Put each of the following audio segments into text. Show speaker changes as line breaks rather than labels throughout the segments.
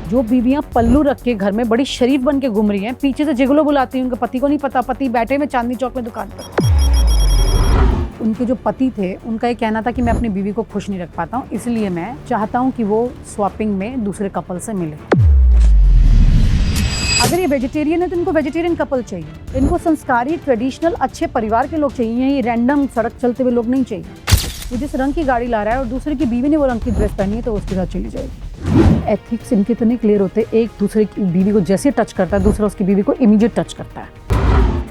जो बीवियां पल्लू रख के घर में बड़ी शरीफ बन के घूम रही हैं, पीछे से जिगलो बुलाती हैं, उनके पति को नहीं पता, पति बैठे में चांदनी चौक में दुकान पर। उनके जो पति थे उनका ये कहना था कि मैं अपनी बीवी को खुश नहीं रख पाता हूँ, इसलिए मैं चाहता हूँ कि वो स्वैपिंग में दूसरे कपल से मिले। अगर ये वेजिटेरियन है तो इनको वेजिटेरियन कपल चाहिए, इनको संस्कारी ट्रेडिशनल अच्छे परिवार के लोग चाहिए, ये रैंडम सड़क चलते हुए लोग नहीं चाहिए। वो जिस रंग की गाड़ी ला रहा है और दूसरे की बीवी ने वो रंग की ड्रेस पहनी है तो उसके साथ चली जाएगी। एथिक्स इनके इतने क्लियर होते, एक दूसरे की बीवी को जैसे टच करता है दूसरा उसकी बीवी को इमीडिएट टच करता है।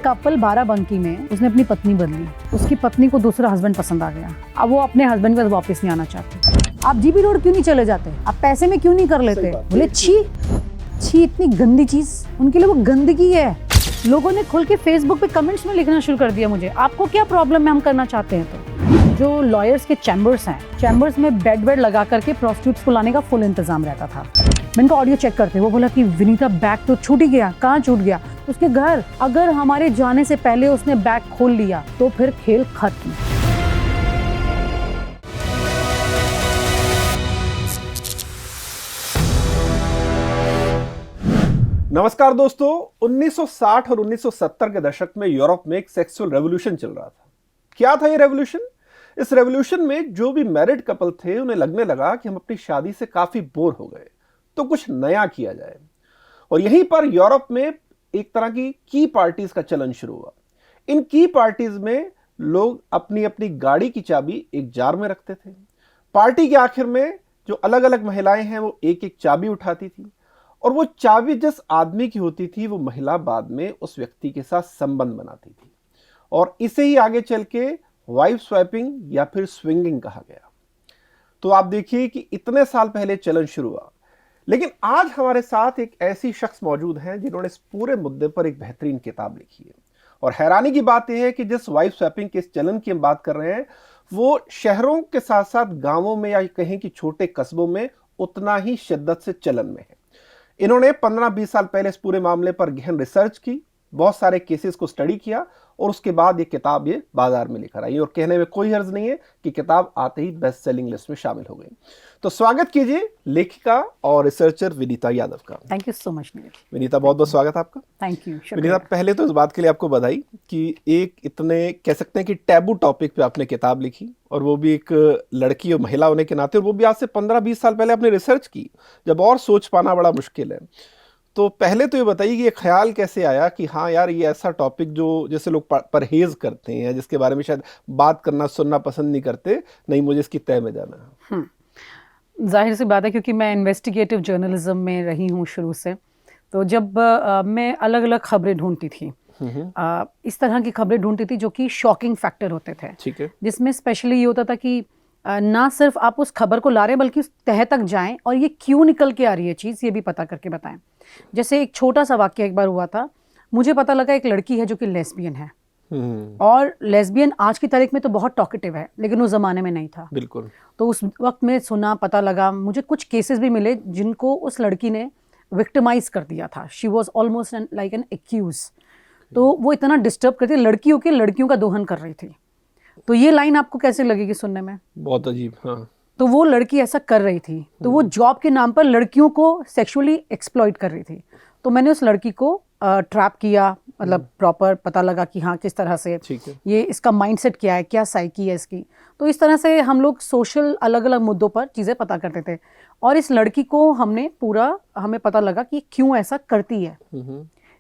कपल बाराबंकी में उसने अपनी पत्नी बदली, उसकी पत्नी को दूसरा हस्बैंड पसंद आ गया, अब वो अपने हस्बैंड के पास वापस नहीं आना चाहते। आप जीबी रोड क्यों नहीं चले जाते, आप पैसे में क्यों नहीं कर लेते? बोले छी छी, इतनी गंदी चीज, उनके लिए वो गंदगी है। लोगों ने खुल के फेसबुक पे कमेंट्स में लिखना शुरू कर दिया, मुझे आपको क्या प्रॉब्लम है, हम करना चाहते हैं। तो जो लॉयर्स के चैम्बर्स हैं, चैम्बर्स में बेड लगा करके प्रोस्टिट्यूट्स को लाने का फुल इंतजाम रहता था। मैं इनका ऑडियो चेक करते, वो बोला कि विनीता बैग तो छूट ही गया, कहाँ छूट गया? उसके घर। अगर हमारे जाने से पहले उसने बैग खोल लिया तो फिर खेल खत्म।
नमस्कार दोस्तों, 1960 और 1970 के दशक में यूरोप में एक सेक्सुअल रेवोल्यूशन चल रहा था। क्या था ये रेवोल्यूशन? इस रेवोल्यूशन में जो भी मैरिड कपल थे उन्हें लगने लगा कि हम अपनी शादी से काफी बोर हो गए, तो कुछ नया किया जाए। और यहीं पर यूरोप में एक तरह की पार्टीज का चलन शुरू हुआ। इन की पार्टीज में लोग अपनी अपनी गाड़ी की चाबी एक जार में रखते थे। पार्टी के आखिर में जो अलग अलग महिलाएं हैं वो एक एक चाबी उठाती थी, और वो चाबी जिस आदमी की होती थी वो महिला बाद में उस व्यक्ति के साथ संबंध बनाती थी, और इसे ही आगे चल के वाइफ स्वैपिंग या फिर स्विंगिंग कहा गया। तो आप देखिए कि इतने साल पहले चलन शुरू हुआ, लेकिन आज हमारे साथ एक ऐसी शख्स मौजूद हैं जिन्होंने इस पूरे मुद्दे पर एक बेहतरीन किताब लिखी है। और हैरानी की बात यह है कि जिस वाइफ स्वैपिंग के इस चलन की हम बात कर रहे हैं वो शहरों के साथ साथ गांवों में या कहें कि छोटे कस्बों में उतना ही शिद्दत से चलन में है। इन्होंने 15-20 साल पहले इस पूरे मामले पर गहन रिसर्च की, बहुत सारे केसेस को स्टडी किया और उसके बाद ये किताब ये बाजार में लेकर आई। और कहने में कोई हर्ज नहीं है कि किताब आते ही बेस्ट सेलिंग लिस्ट में शामिल हो गई। तो स्वागत कीजिए लेखिका और रिसर्चर विनीता यादव का।
Thank you so much
Vinita, बहुत बहुत स्वागत आपका।
Thank you.
विनीता, पहले तो इस बात के लिए आपको बधाई कि एक इतने कह सकते हैं कि टैबू टॉपिक पे आपने किताब लिखी, और वो भी एक लड़की और महिला होने के नाते, और वो भी आज से 15-20 साल पहले आपने रिसर्च की, जब और सोच पाना बड़ा मुश्किल है। तो पहले तो ये बताइए कि ये ख्याल कैसे आया कि हाँ यार ये ऐसा टॉपिक जो जैसे लोग परहेज करते हैं, जिसके बारे में शायद बात करना सुनना पसंद नहीं करते, नहीं मुझे इसकी तह में जाना है।
जाहिर सी बात है, क्योंकि मैं इन्वेस्टिगेटिव जर्नलिज्म में रही हूँ शुरू से। तो जब मैं अलग अलग खबरें ढूंढती थी, इस तरह की खबरें ढूंढती थी जो कि शॉकिंग फैक्टर होते थे,
ठीक है,
जिसमें स्पेशली ये होता था कि ना सिर्फ आप उस खबर को ला रहे हैं बल्कि उस तह तक जाएं और ये क्यों निकल के आ रही है चीज़, ये भी पता करके बताएं। जैसे एक छोटा सा वाक्य एक बार हुआ था, मुझे पता लगा एक लड़की है जो कि लेस्बियन है, और लेस्बियन आज की तारीख में तो बहुत टॉकेटिव है, लेकिन उस जमाने में नहीं था।
बिल्कुल।
तो उस वक्त में सुना, पता लगा, मुझे कुछ केसेस भी मिले जिनको उस लड़की ने विक्टिमाइज कर दिया था। She was almost like an accuse. तो वो इतना डिस्टर्ब करती, लड़कियों का दोहन कर रही थी। तो ये लाइन आपको कैसे लगेगी सुनने में? बहुत
अजीब। हाँ।
तो वो लड़की ऐसा कर रही थी, तो वो जॉब के नाम पर लड़कियों को सेक्सुअली एक्सप्लॉइट कर रही थी। तो मैंने उस लड़की को ट्रैप किया, मतलब प्रॉपर पता लगा कि हाँ किस तरह से ये इसका माइंडसेट क्या है, क्या साइकी है इसकी। तो इस तरह से हम लोग सोशल अलग अलग मुद्दों पर चीज़ें पता करते थे, और इस लड़की को हमें पता लगा कि क्यों ऐसा करती है।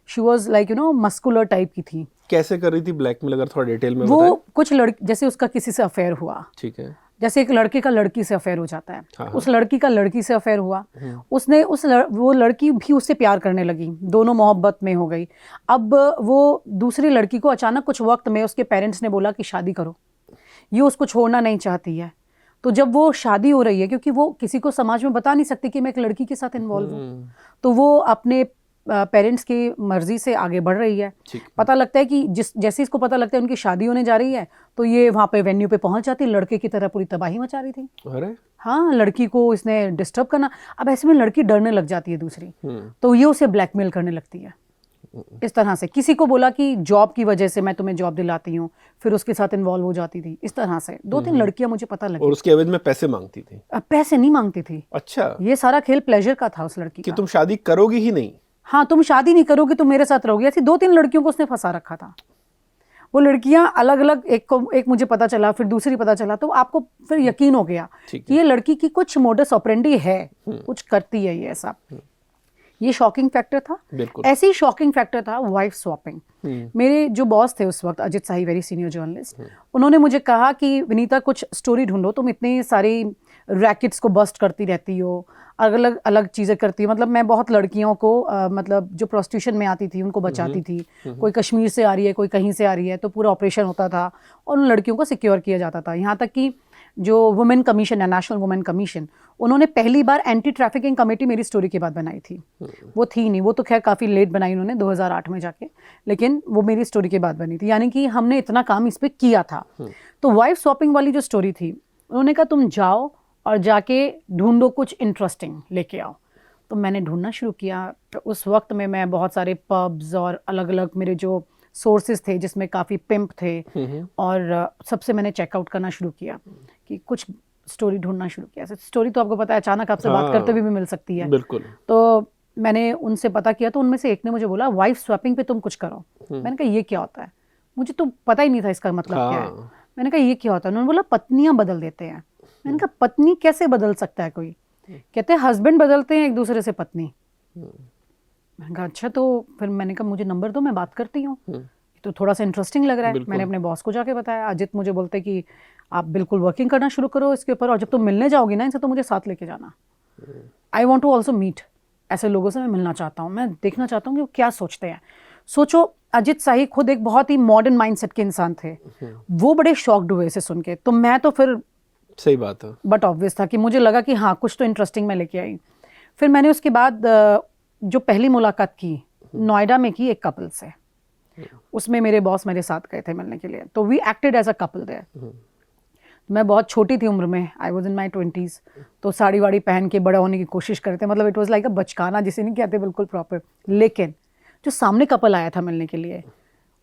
She was like muscular type की थी।
कैसे कर रही थी ब्लैकमेल, अगर थोड़ा डिटेल में
वो
बताएं?
कुछ लड़की, जैसे उसका किसी से अफेयर हुआ, ठीक है, जैसे एक लड़के का लड़की से अफेयर हो जाता है, हाँ। उस लड़की का लड़की से अफेयर हुआ, वो लड़की भी उससे प्यार करने लगी, दोनों मोहब्बत में हो गई। अब वो दूसरी लड़की को अचानक कुछ वक्त में उसके पेरेंट्स ने बोला कि शादी करो, ये उसको छोड़ना नहीं चाहती है। तो जब वो शादी हो रही है, क्योंकि वो किसी को समाज में बता नहीं सकती कि मैं एक लड़की के साथ इन्वॉल्व हूँ, तो वो अपने पेरेंट्स की मर्जी से आगे बढ़ रही है। पता लगता है कि जैसे इसको पता लगता है उनकी शादी होने जा रही है, तो ये वहाँ पे वेन्यू पे पहुंच जाती है, लड़के की तरह पूरी तबाही मचा रही थी। अरे हाँ, लड़की को इसने डिस्टर्ब करना। अब ऐसे में लड़की डरने लग जाती है दूसरी, तो ये उसे ब्लैकमेल करने लगती है। इस तरह से किसी को बोला कि जॉब की वजह से मैं तुम्हें जॉब दिलाती हूँ, फिर उसके साथ इन्वॉल्व हो जाती थी। इस तरह से 2-3 लड़कियां मुझे पता लगी।
और उसके एवज में पैसे मांगती थी?
पैसे नहीं मांगती थी।
अच्छा,
ये सारा खेल प्लेजर का था उस लड़की
कि
का।
तुम शादी करोगी ही नहीं।
हाँ, तुम शादी नहीं करोगी, तुम मेरे साथ रहोगी। ऐसी 2-3 लड़कियों को उसने फंसा रखा था। वो लड़कियां अलग अलग, एक मुझे पता चला, फिर दूसरी पता चला, तो आपको फिर यकीन हो गया कि ये लड़की की कुछ मोडस ऑपरेंडी है, कुछ करती है ये ऐसा। ये शॉकिंग फैक्टर था। ऐसे ही शॉकिंग फैक्टर था वाइफ स्वैपिंग। मेरे जो बॉस थे उस वक्त, अजित साही, वेरी सीनियर जर्नलिस्ट, उन्होंने मुझे कहा कि विनीता कुछ स्टोरी ढूंढो, तुम इतने सारी रैकेट्स को बस्ट करती रहती हो, अलग अलग चीज़ें करती हो। मतलब मैं बहुत लड़कियों को मतलब जो प्रोस्टिट्यूशन में आती थी उनको बचाती थी। कोई कश्मीर से आ रही है, कोई कहीं से आ रही है, तो पूरा ऑपरेशन होता था और उन लड़कियों को सिक्योर किया जाता था। यहाँ तक कि जो वुमेन कमीशन है, नेशनल वुमेन कमीशन, उन्होंने पहली बार एंटी ट्रैफिकिंग कमेटी मेरी स्टोरी के बाद बनाई थी। वो थी नहीं, वो तो खैर काफ़ी लेट बनाई उन्होंने 2008 में जाके, लेकिन वो मेरी स्टोरी के बाद बनी थी। यानी कि हमने इतना काम इस पर किया था। तो वाइफ स्वैपिंग वाली जो स्टोरी थी, उन्होंने कहा तुम जाओ और जाके ढूंढो कुछ इंटरेस्टिंग लेके आओ। तो मैंने ढूंढना शुरू किया। तो उस वक्त में मैं बहुत सारे पब्स और अलग अलग मेरे जो सोर्सेज थे जिसमें काफ़ी पिंप थे, और सबसे मैंने चेकआउट करना शुरू किया कि कुछ स्टोरी ढूंढना शुरू किया। स्टोरी तो आपको पता है अचानक आपसे बात करते हुए भी मिल सकती है।
बिल्कुल।
तो मैंने उनसे पता किया, तो उनमें से एक ने मुझे बोला वाइफ स्वैपिंग पे तुम कुछ करो। मैंने कहा ये क्या होता है, मुझे तो पता ही नहीं था इसका मतलब क्या है। मैंने कहा ये क्या होता है। उन्होंने बोला पत्नियां बदल देते हैं। मैंने कहा पत्नी कैसे बदल सकता है कोई? कहते हैं हस्बैंड बदलते हैं एक दूसरे से पत्नी। मैंने कहा अच्छा, तो फिर मैंने कहा मुझे नंबर दो, मैं बात करती हूँ। तो थोड़ा सा इंटरेस्टिंग लग रहा है। मैंने अपने बॉस को जाके बताया। अजित मुझे बोलते कि आप बिल्कुल वर्किंग करना शुरू करो इसके ऊपर, और जब तुम मिलने जाओगी ना इनसे तो मुझे साथ लेके जाना। I want to also meet, ऐसे लोगों से मैं मिलना चाहता हूँ, मैं देखना चाहता हूँ कि वो क्या सोचते हैं। सोचो, अजित साही खुद एक बहुत ही मॉडर्न माइंडसेट के इंसान थे। वो बड़े शॉक्ड हुए इसे सुन के। तो मैं तो फिर,
सही बात है,
बट ऑब्वियस था कि मुझे लगा कि हाँ कुछ तो इंटरेस्टिंग मैं लेके आई। फिर मैंने उसके बाद जो पहली मुलाकात की नोएडा में की एक कपल से। उसमें मेरे बॉस मेरे साथ गए थे मिलने के लिए, तो we acted as a couple there. मैं बहुत छोटी थी उम्र में, I was in my 20s। तो साड़ी वाड़ी पहन के बड़ा होने की कोशिश करते, मतलब इट वॉज लाइक अ बचकाना जिसे नहीं कहते, बिल्कुल प्रॉपर। लेकिन जो सामने कपल आया था मिलने के लिए,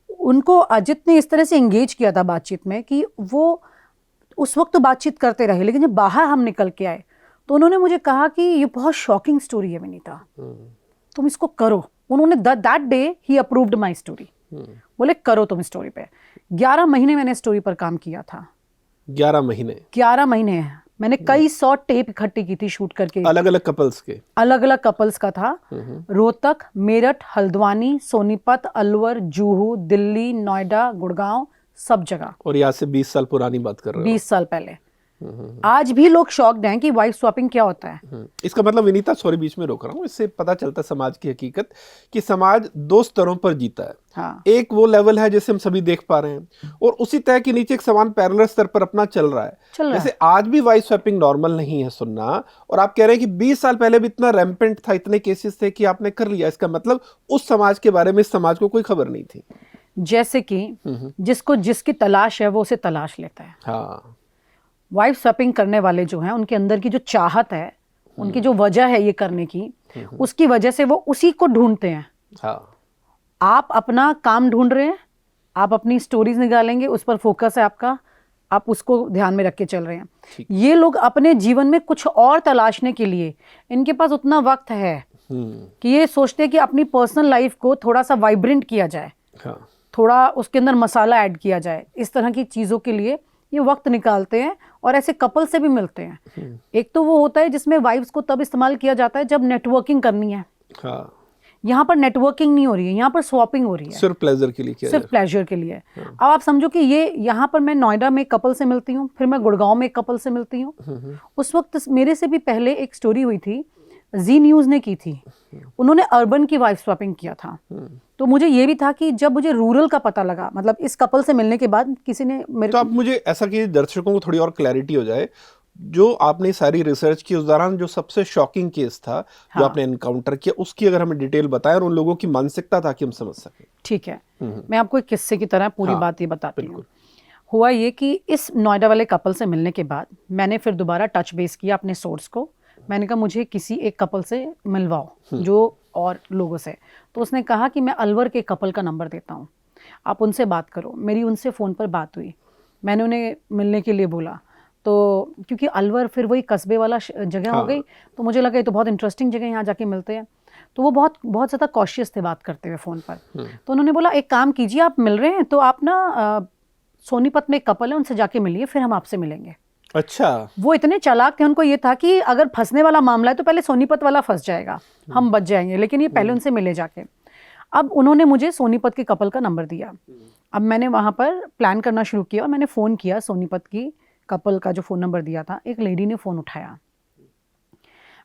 उनको अजित ने इस तरह से एंगेज किया था बातचीत में कि वो उस वक्त तो बातचीत करते रहे, लेकिन जब बाहर हम निकल के आए तो उन्होंने मुझे कहा कि ये बहुत शॉकिंग स्टोरी है विनीता, तुम इसको करो। उन्होंने that day he approved my story. बोले करो तुम स्टोरी पे। 11 महीने मैंने स्टोरी पर काम किया था।
11 महीने?
11 महीने मैंने कई 100 टेप इकट्ठी की थी शूट करके।
अलग अलग कपल्स के? अलग
अलग कपल्स का था। रोहतक, मेरठ, हल्द्वानी, सोनीपत, अलवर, जुहू, दिल्ली, नोएडा, गुड़गांव, सब जगह।
और यहाँ से 20 साल पुरानी बात कर रहे हो?
20 साल पहले। आज भी लोग शॉक्ड हैं कि वाइफ स्वैपिंग क्या होता है।
इसका मतलब विनीता, सॉरी बीच में रोक रहा हूँ, इससे पता चलता है समाज की हकीकत कि समाज 2 स्तरों पर जीता है।
हाँ।
एक वो लेवल है जैसे हम सभी देख पा रहे हैं, और उसी तय के नीचे एक समान पैरेलल स्तर पर अपना चल रहा है। जैसे आज भी वाइफ स्वैपिंग नॉर्मल नहीं है सुनना, और आप कह रहे हैं कि 20 साल पहले भी इतना रैम्पेंट था, इतने केसेस थे कि आपने कर लिया। इसका मतलब उस समाज के बारे में इस समाज को कोई खबर नहीं थी।
जैसे कि जिसको जिसकी तलाश है वो उसे तलाश लेता है।
हाँ।
वाइफ स्वैपिंग करने वाले जो हैं, उनके अंदर की जो चाहत है, उनकी जो वजह है ये करने की, उसकी वजह से वो उसी को ढूंढते हैं।
हाँ।
आप अपना काम ढूंढ रहे हैं, आप अपनी स्टोरीज निकालेंगे, उस पर फोकस है आपका, आप उसको ध्यान में रख के चल रहे हैं। ये लोग अपने जीवन में कुछ और तलाशने के लिए, इनके पास उतना वक्त है कि ये सोचते हैं कि अपनी पर्सनल लाइफ को थोड़ा सा वाइब्रेंट किया जाए।
हाँ।
थोड़ा उसके अंदर मसाला ऐड किया जाए। इस तरह की चीज़ों के लिए ये वक्त निकालते हैं, और ऐसे कपल से भी मिलते हैं। एक तो वो होता है जिसमें वाइफ्स को तब इस्तेमाल किया जाता है जब नेटवर्किंग करनी है।
हाँ।
यहाँ पर नेटवर्किंग नहीं हो रही है, यहाँ पर स्वैपिंग हो रही है।
सिर्फ प्लेजर के लिए किया,
सिर्फ प्लेजर के लिए। अब आप समझो कि ये यहाँ पर मैं नोएडा में एक कपल से मिलती हूँ, फिर मैं गुड़गांव में एक कपल से मिलती हूँ। उस वक्त मेरे से भी पहले एक स्टोरी हुई थी, जी न्यूज़ ने की थी। उन्होंने अर्बन की वाइफ स्वैपिंग किया था। तो मुझे ये भी था कि जब मुझे रूरल का पता लगा, मतलब इस कपल से मिलने के बाद किसी ने मेरे,
तो आप मुझे ऐसा कि दर्शकों को थोड़ी और क्लैरिटी हो जाए, जो आपने सारी रिसर्च की उस दौरान जो सबसे शॉकिंग केस था,
हाँ,
जो आपने एनकाउंटर किया, उसकी अगर हमें डिटेल बताएं और उन लोगों की मानसिकता ताकि हम समझ सकें।
ठीक है, मैं आपको एक किस्से की तरह पूरी बात ये बताती हूँ। हुआ ये कि इस नोएडा वाले कपल से मिलने के बाद मैंने फिर दोबारा टच बेस किया अपने सोर्स को। मैंने कहा मुझे किसी एक कपल से मिलवाओ जो और लोगों से। तो उसने कहा कि मैं अलवर के कपल का नंबर देता हूँ, आप उनसे बात करो। मेरी उनसे फ़ोन पर बात हुई, मैंने उन्हें मिलने के लिए बोला। तो क्योंकि अलवर फिर वही कस्बे वाला जगह हो गई, तो मुझे लगा ये तो बहुत इंटरेस्टिंग जगह, यहाँ जाके मिलते हैं। तो वो बहुत बहुत ज़्यादा कॉशियस थे बात करते हुए फ़ोन पर। तो उन्होंने बोला एक काम कीजिए, आप मिल रहे हैं तो आप ना सोनीपत में एक कपल है, उनसे जाके मिलिए, फिर हम आपसे मिलेंगे।
अच्छा।
वो इतने चालाक थे, उनको ये था कि अगर फंसने वाला मामला है तो पहले सोनीपत वाला फंस जाएगा, हम बच जाएंगे, लेकिन ये पहले उनसे मिले जाके। अब उन्होंने मुझे सोनीपत के कपल का नंबर दिया। अब मैंने वहाँ पर प्लान करना शुरू किया और मैंने फ़ोन किया। सोनीपत की कपल का जो फ़ोन नंबर दिया था, एक लेडी ने फ़ोन उठाया।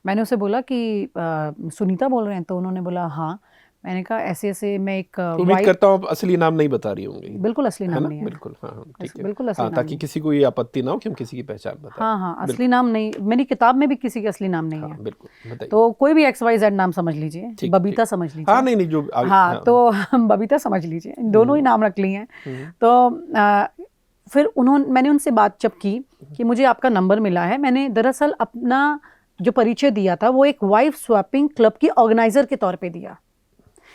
मैंने उसे बोला कि सुनीता बोल रहे हैं? तो उन्होंने बोला हाँ। मैंने कहा ऐसे ऐसे मैं एक
उम्मीद करता हूँ आप असली नाम नहीं बता रही होंगी।
बिल्कुल असली नाम नहीं है।
बिल्कुल, हाँ ठीक है,
बिल्कुल असली नाम
ताकि
नहीं।
किसी को ये आपत्ति ना हो कि हम किसी की पहचान बताएं।
हाँ, असली नाम नहीं, मेरी किताब में भी किसी का असली नाम नहीं है।
बिल्कुल बताइए।
तो कोई भी XYZ नाम समझ लीजिए, बबीता समझ लीजिए।
हाँ नहीं जो
हाँ, तो हम बबीता समझ लीजिए, दोनों ही नाम रख लिए हैं। तो फिर मैंने उनसे बात जब की कि मुझे आपका नंबर मिला है, मैंने दरअसल अपना जो परिचय दिया था वो एक वाइफ स्वैपिंग क्लब की ऑर्गेनाइजर के तौर पे दिया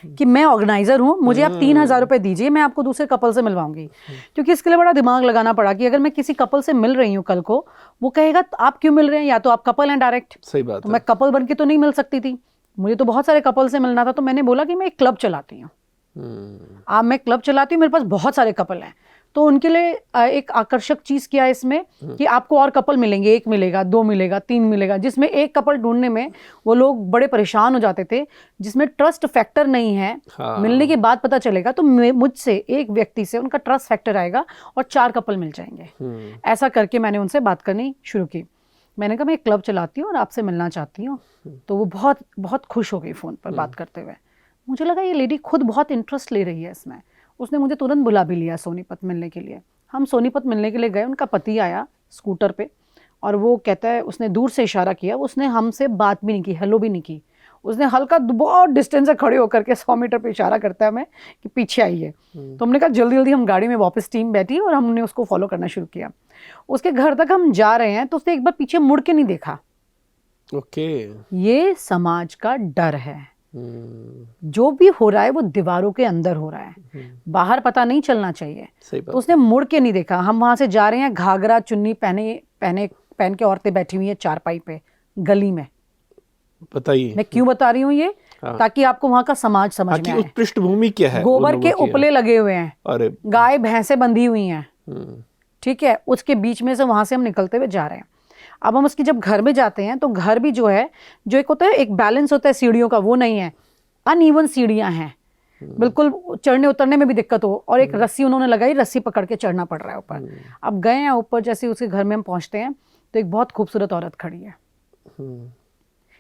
कि मैं ऑर्गेनाइजर हूँ, मुझे आप 3,000 रुपये दीजिए, मैं आपको दूसरे कपल से मिलवाऊंगी। क्योंकि इसके लिए बड़ा दिमाग लगाना पड़ा कि अगर मैं किसी कपल से मिल रही हूँ कल को, वो कहेगा आप क्यों मिल रहे हैं, या तो आप कपल हैं डायरेक्ट।
सही बात
तो
है।
मैं कपल बन के तो नहीं मिल सकती थी, मुझे तो बहुत सारे कपल से मिलना था। तो मैंने बोला कि मैं एक क्लब चलाती हूँ, मैं क्लब चलाती हूँ, मेरे पास बहुत सारे कपल हैं। तो उनके लिए एक आकर्षक चीज़ क्या है इसमें कि आपको और कपल मिलेंगे, 1 मिलेगा, 2 मिलेगा, 3 मिलेगा, जिसमें एक कपल ढूंढने में वो लोग बड़े परेशान हो जाते थे, जिसमें ट्रस्ट फैक्टर नहीं है।
हाँ।
मिलने के बाद पता चलेगा तो मुझसे एक व्यक्ति से उनका ट्रस्ट फैक्टर आएगा और 4 कपल मिल जाएंगे। ऐसा करके मैंने उनसे बात करनी शुरू की। मैंने कहा मैं एक क्लब चलाती हूँ और आपसे मिलना चाहती हूँ। तो वो बहुत बहुत खुश हो गई फ़ोन पर बात करते हुए। मुझे लगा ये लेडी खुद बहुत इंटरेस्ट ले रही है इसमें। उसने मुझे तुरंत बुला भी लिया सोनीपत मिलने के लिए। हम सोनीपत मिलने के लिए गए, उनका पति आया स्कूटर पे और वो कहता है, उसने दूर से इशारा किया, उसने हमसे बात भी नहीं की, हेलो भी नहीं की। उसने हल्का बहुत डिस्टेंस से खड़े होकर के 100 मीटर पे इशारा करता है हमें कि पीछे आइए। तो हमने कहा जल्दी जल्दी, हम गाड़ी में वापस टीम बैठी और हमने उसको फॉलो करना शुरू किया। उसके घर तक हम जा रहे हैं तो उसने एक बार पीछे मुड़ के नहीं देखा।
ओके।
ये समाज का डर है। जो भी हो रहा है वो दीवारों के अंदर हो रहा है, बाहर पता नहीं चलना चाहिए। तो उसने मुड़ के नहीं देखा। हम वहां से जा रहे हैं, घाघरा चुन्नी पहन के औरतें बैठी हुई हैं चारपाई पे गली में।
बताइए
मैं क्यों बता रही हूँ ये, ताकि आपको वहां का समाज समझ में आए।
पृष्ठभूमि क्या है?
गोबर के उपले लगे हुए हैं,
अरे
गाय भैंसे बंधी हुई हैं, ठीक है। उसके बीच में से वहां से हम निकलते हुए जा रहे हैं। अब हम उसकी जब घर में जाते हैं तो घर भी जो है, जो एक होता है एक बैलेंस होता है सीढ़ियों का, वो नहीं है, अनइवन सीढ़ियां हैं, बिल्कुल चढ़ने उतरने में भी दिक्कत हो। और एक रस्सी उन्होंने लगाई, रस्सी पकड़ के चढ़ना पड़ रहा है ऊपर। अब गए हैं ऊपर, जैसे उसके घर में हम पहुंचते हैं तो एक बहुत खूबसूरत औरत खड़ी है,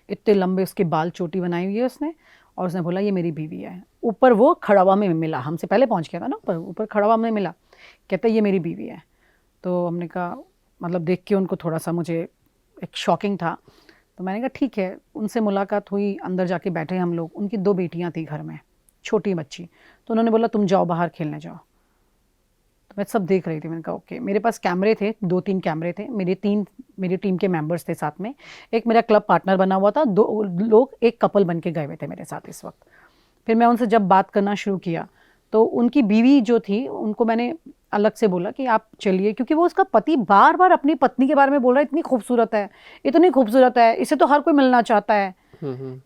इतने लंबे उसके बाल, चोटी बनाई हुई है उसने, और उसने बोला ये मेरी बीवी है। ऊपर वो खड़ावा में मिला, हमसे पहले पहुंच गया था ना, ऊपर खड़ावा में मिला, कहता है ये मेरी बीवी है। तो हमने कहा, मतलब देख के उनको थोड़ा सा मुझे एक शॉकिंग था। तो मैंने कहा ठीक है। उनसे मुलाकात हुई, अंदर जाके बैठे हम लोग। उनकी 2 बेटियां थी घर में, छोटी बच्ची। तो उन्होंने बोला तुम जाओ बाहर खेलने जाओ। तो मैं सब देख रही थी। मैंने कहा ओके। मेरे पास कैमरे थे, 2-3 कैमरे थे, मेरी टीम के मेंबर्स थे साथ में, एक मेरा क्लब पार्टनर बना हुआ था, 2 लोग एक कपल बन के गए हुए थे मेरे साथ इस वक्त। फिर मैं उनसे जब बात करना शुरू किया तो उनकी बीवी जो थी उनको मैंने अलग से बोला कि आप चलिए, क्योंकि वो उसका पति बार बार अपनी पत्नी के बारे में बोल रहा है, इतनी खूबसूरत है, इतनी खूबसूरत है, इसे तो हर कोई मिलना चाहता है,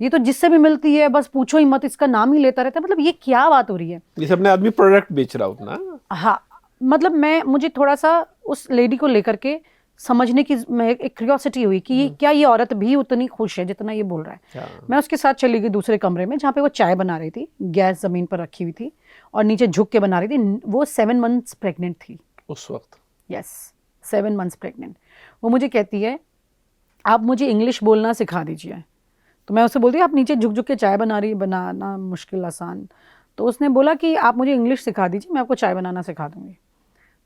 ये तो जिससे भी मिलती है बस पूछो ही मत, इसका नाम ही लेता रहता है। मतलब ये क्या बात हो रही है?
ये अपने आदमी प्रोडक्ट बेच रहा होता ना।
हाँ, मतलब मुझे थोड़ा सा उस लेडी को लेकर के समझने की एक क्यूरियोसिटी हुई कि क्या ये औरत भी उतनी खुश है जितना ये बोल रहा है। मैं उसके साथ चली गई दूसरे कमरे में, जहाँ पे वो चाय बना रही थी, गैस जमीन पर रखी हुई थी और नीचे झुक के बना रही थी। वो 7 मंथ्स प्रेग्नेंट थी
उस वक्त।
Yes, 7 months pregnant. वो मुझे कहती है आप मुझे इंग्लिश बोलना सिखा दीजिए। तो मैं उससे बोलती हूँ आप नीचे झुक झुक के चाय बना रही, बनाना मुश्किल आसान। तो उसने बोला कि आप मुझे इंग्लिश सिखा दीजिए, मैं आपको चाय बनाना सिखा दूंगी।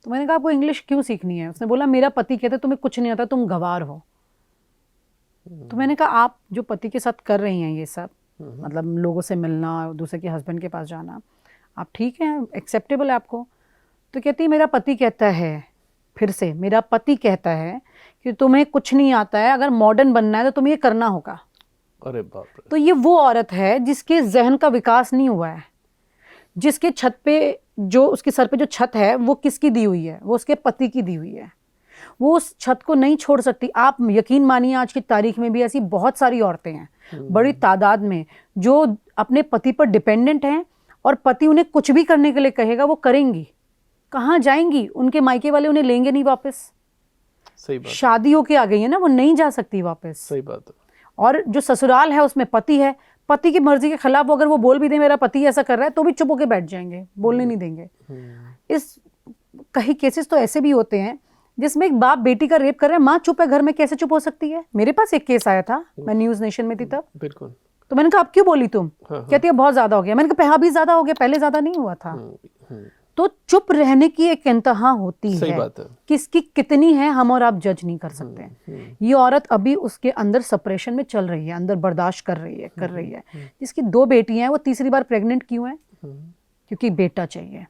तो मैंने कहा आपको इंग्लिश क्यों सीखनी है? उसने बोला मेरा पति कहता है तुम्हें कुछ नहीं आता, तुम गंवार हो। तो मैंने कहा आप जो पति के साथ कर रही हैं ये सब, मतलब लोगों से मिलना, दूसरे के हस्बैंड के पास जाना, आप ठीक है, एक्सेप्टेबल है आपको? तो कहती है मेरा पति कहता है, फिर से मेरा पति कहता है कि तुम्हें कुछ नहीं आता है, अगर मॉडर्न बनना है तो तुम्हें ये करना होगा।
अरे बाप रे।
तो ये वो औरत है जिसके जहन का विकास नहीं हुआ है, जिसके छत पे जो उसके सर पे जो छत है वो किसकी दी हुई है, वो उसके पति की दी हुई है। वो उस छत को नहीं छोड़ सकती। आप यकीन मानिए आज की तारीख में भी ऐसी बहुत सारी औरतें हैं बड़ी तादाद में जो अपने पति पर डिपेंडेंट हैं और पति उन्हें कुछ भी करने के लिए कहेगा वो करेंगी। कहाँ जाएंगी? उनके मायके वाले उन्हें लेंगे नहीं वापस।
सही बात।
शादी होके आ गई है ना, वो नहीं जा सकती वापस।
सही बात है।
और जो ससुराल है उसमें पति है, पति की मर्जी के खिलाफ वो अगर वो बोल भी दे मेरा पति ऐसा कर रहा है तो भी चुप होके बैठ जाएंगे, बोलने नहीं देंगे। इस कई केसेस तो ऐसे भी होते हैं जिसमें एक बाप बेटी का रेप कर रहा है, माँ चुप है घर में, कैसे चुप हो सकती है? मेरे पास एक केस आया था, मैं न्यूज नेशन में थी तब।
बिल्कुल।
तो मैंने कहा अब क्यों बोली तुम?
हाँ।
कहती है बहुत ज्यादा हो गया। मैंने कहा हाँ भी ज्यादा हो गया, पहले ज्यादा नहीं हुआ था। तो चुप रहने की एक इंतहा होती
सही
है।
बात है।
किसकी कितनी है हम और आप जज नहीं कर सकते। ये औरत अभी उसके अंदर सप्रेशन में चल रही है, अंदर बर्दाश्त कर रही है। जिसकी 2 बेटियां हैं वो तीसरी बार प्रेग्नेंट क्यों है? क्योंकि बेटा चाहिए,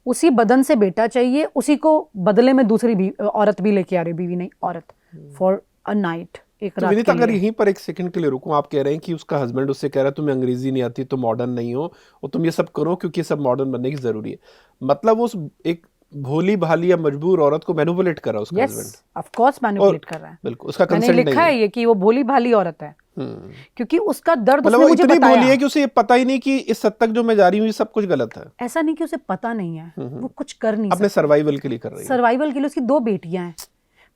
उसी बदन से बेटा चाहिए, उसी को बदले में दूसरी भी औरत भी लेके आ रही, बीवी नहीं औरत, फॉर अ नाइट, एक
तो
रात
विनीता,
के
अगर
लिए।
यहीं पर एक सेकंड के लिए रुकूं, आप कह रहे हैं कि उसका हस्बैंड उससे कह रहा है तुम्हें अंग्रेजी नहीं आती, तुम मॉडर्न नहीं हो और तुम ये सब करो क्योंकि ये सब मॉडर्न बनने की जरूरी है। मतलब उस एक भोली भाली या मजबूर औरत को मैनिपुलेट कर रहा है उसका husband.
Yes, of course manipulate कर रहा है।
बिल्कुल, उसका
मैंने
कंसेंट नहीं
लिखा
है।
है ये कि वो भोली भाली औरत है, क्योंकि उसका दर्द
मतलब
उसने
वो
मुझे
इतनी
बताया।
भोली है कि उसे ये पता ही नहीं कि इस हद तक जो मैं जा रही हूँ ये सब कुछ गलत है।
ऐसा नहीं कि उसे पता नहीं है, वो कुछ कर नहीं
अपने
सकती।
सर्वाइवल के लिए कर रही है।
सर्वाइवल के लिए। उसकी 2 बेटियां हैं,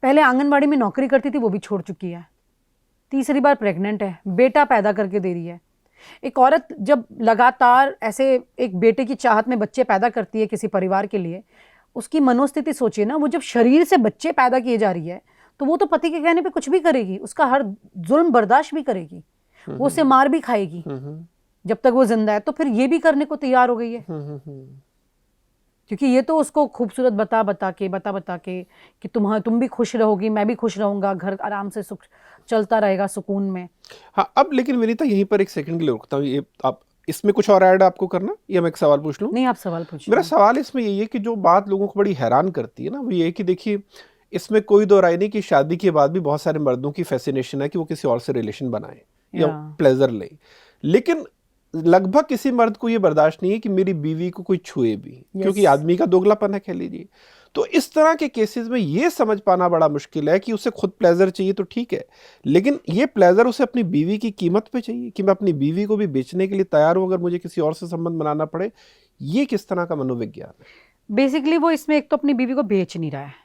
पहले आंगनबाड़ी में नौकरी करती थी वो भी छोड़ चुकी है, तीसरी बार प्रेग्नेंट है, बेटा पैदा करके दे रही है। एक औरत जब लगातार ऐसे एक बेटे की चाहत में बच्चे पैदा करती है किसी परिवार के लिए, उसकी मनोस्थिति सोचिए ना, वो जब शरीर से बच्चे पैदा किए जा रही है तो वो तो पति के कहने पे कुछ भी करेगी, उसका हर जुल्म बर्दाश्त भी करेगी, वो उसे मार भी खाएगी जब तक वो जिंदा है। तो फिर ये भी करने को तैयार हो गई है, क्योंकि ये तो उसको खूबसूरत बता बता के कि तुम भी खुश रहोगी, मैं भी खुश रहूंगा, घर आराम से सुख चलता रहेगा सुकून में।
हाँ, अब लेकिन विनीता यहीं पर एक सेकंड के लिए रुकता हूँ। ये आप इसमें कुछ और ऐड आपको करना, या मैं एक सवाल पूछ लूँ?
नहीं, आप सवाल पूछिए।
मेरा सवाल इसमें यही है कि जो बात लोगों को बड़ी हैरान करती है ना, वो ये है कि देखिए, इसमें कोई दो राय नहीं कि शादी के बाद भी बहुत सारे मर्दों की फैसिनेशन है कि वो किसी और से रिलेशन बनाए या प्लेजर ले, लेकिन लगभग किसी मर्द को ये बर्दाश्त नहीं है कि मेरी बीवी को कोई छुए भी, क्योंकि आदमी का दोगलापन है, कह लीजिए। तो इस तरह के केसेस में ये समझ पाना बड़ा मुश्किल है कि उसे खुद प्लेजर चाहिए तो ठीक है, लेकिन ये प्लेजर उसे अपनी बीवी की कीमत पे चाहिए कि मैं अपनी बीवी को भी बेचने के लिए तैयार हूं अगर मुझे किसी और से संबंध बनाना पड़े। ये किस तरह का मनोविज्ञान है?
बेसिकली वो इसमें एक तो अपनी बीवी को बेच नहीं रहा है।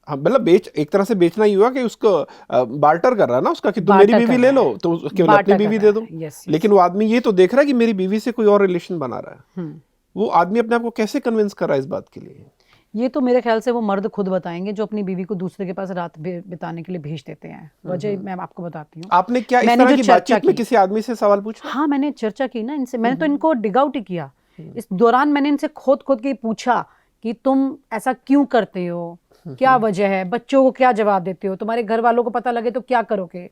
हाँ, मतलब एक तरह से बेचना ही हुआ कि उसको बार्टर कर रहा है ना उसका, कि तुम मेरी बीवी ले लो तो उसके बदले अपनी बीवी दे दो। लेकिन वो आदमी ये तो देख रहा है कि मेरी बीवी से कोई और रिलेशन बना रहा है। वो आदमी अपने आप को कैसे कन्विंस कर रहा है इस बात के लिए?
ये तो मेरे ख्याल से वो मर्द खुद बताएंगे जो अपनी बीवी को दूसरे के पास रात बिताने के लिए भेज देते हैं। वजह मैं आपको बताती हूँ।
आपने क्या इस तरह की बातचीत में किसी आदमी से सवाल पूछा?
हाँ, मैंने चर्चा की ना इनसे, मैंने तो इनको डिग आउट ही किया। इस दौरान मैंने इनसे खोद के पूछा कि तुम ऐसा क्यों करते हो, क्या वजह है, बच्चों को क्या जवाब देते हो, तुम्हारे घर वालों को पता लगे तो क्या करोगे।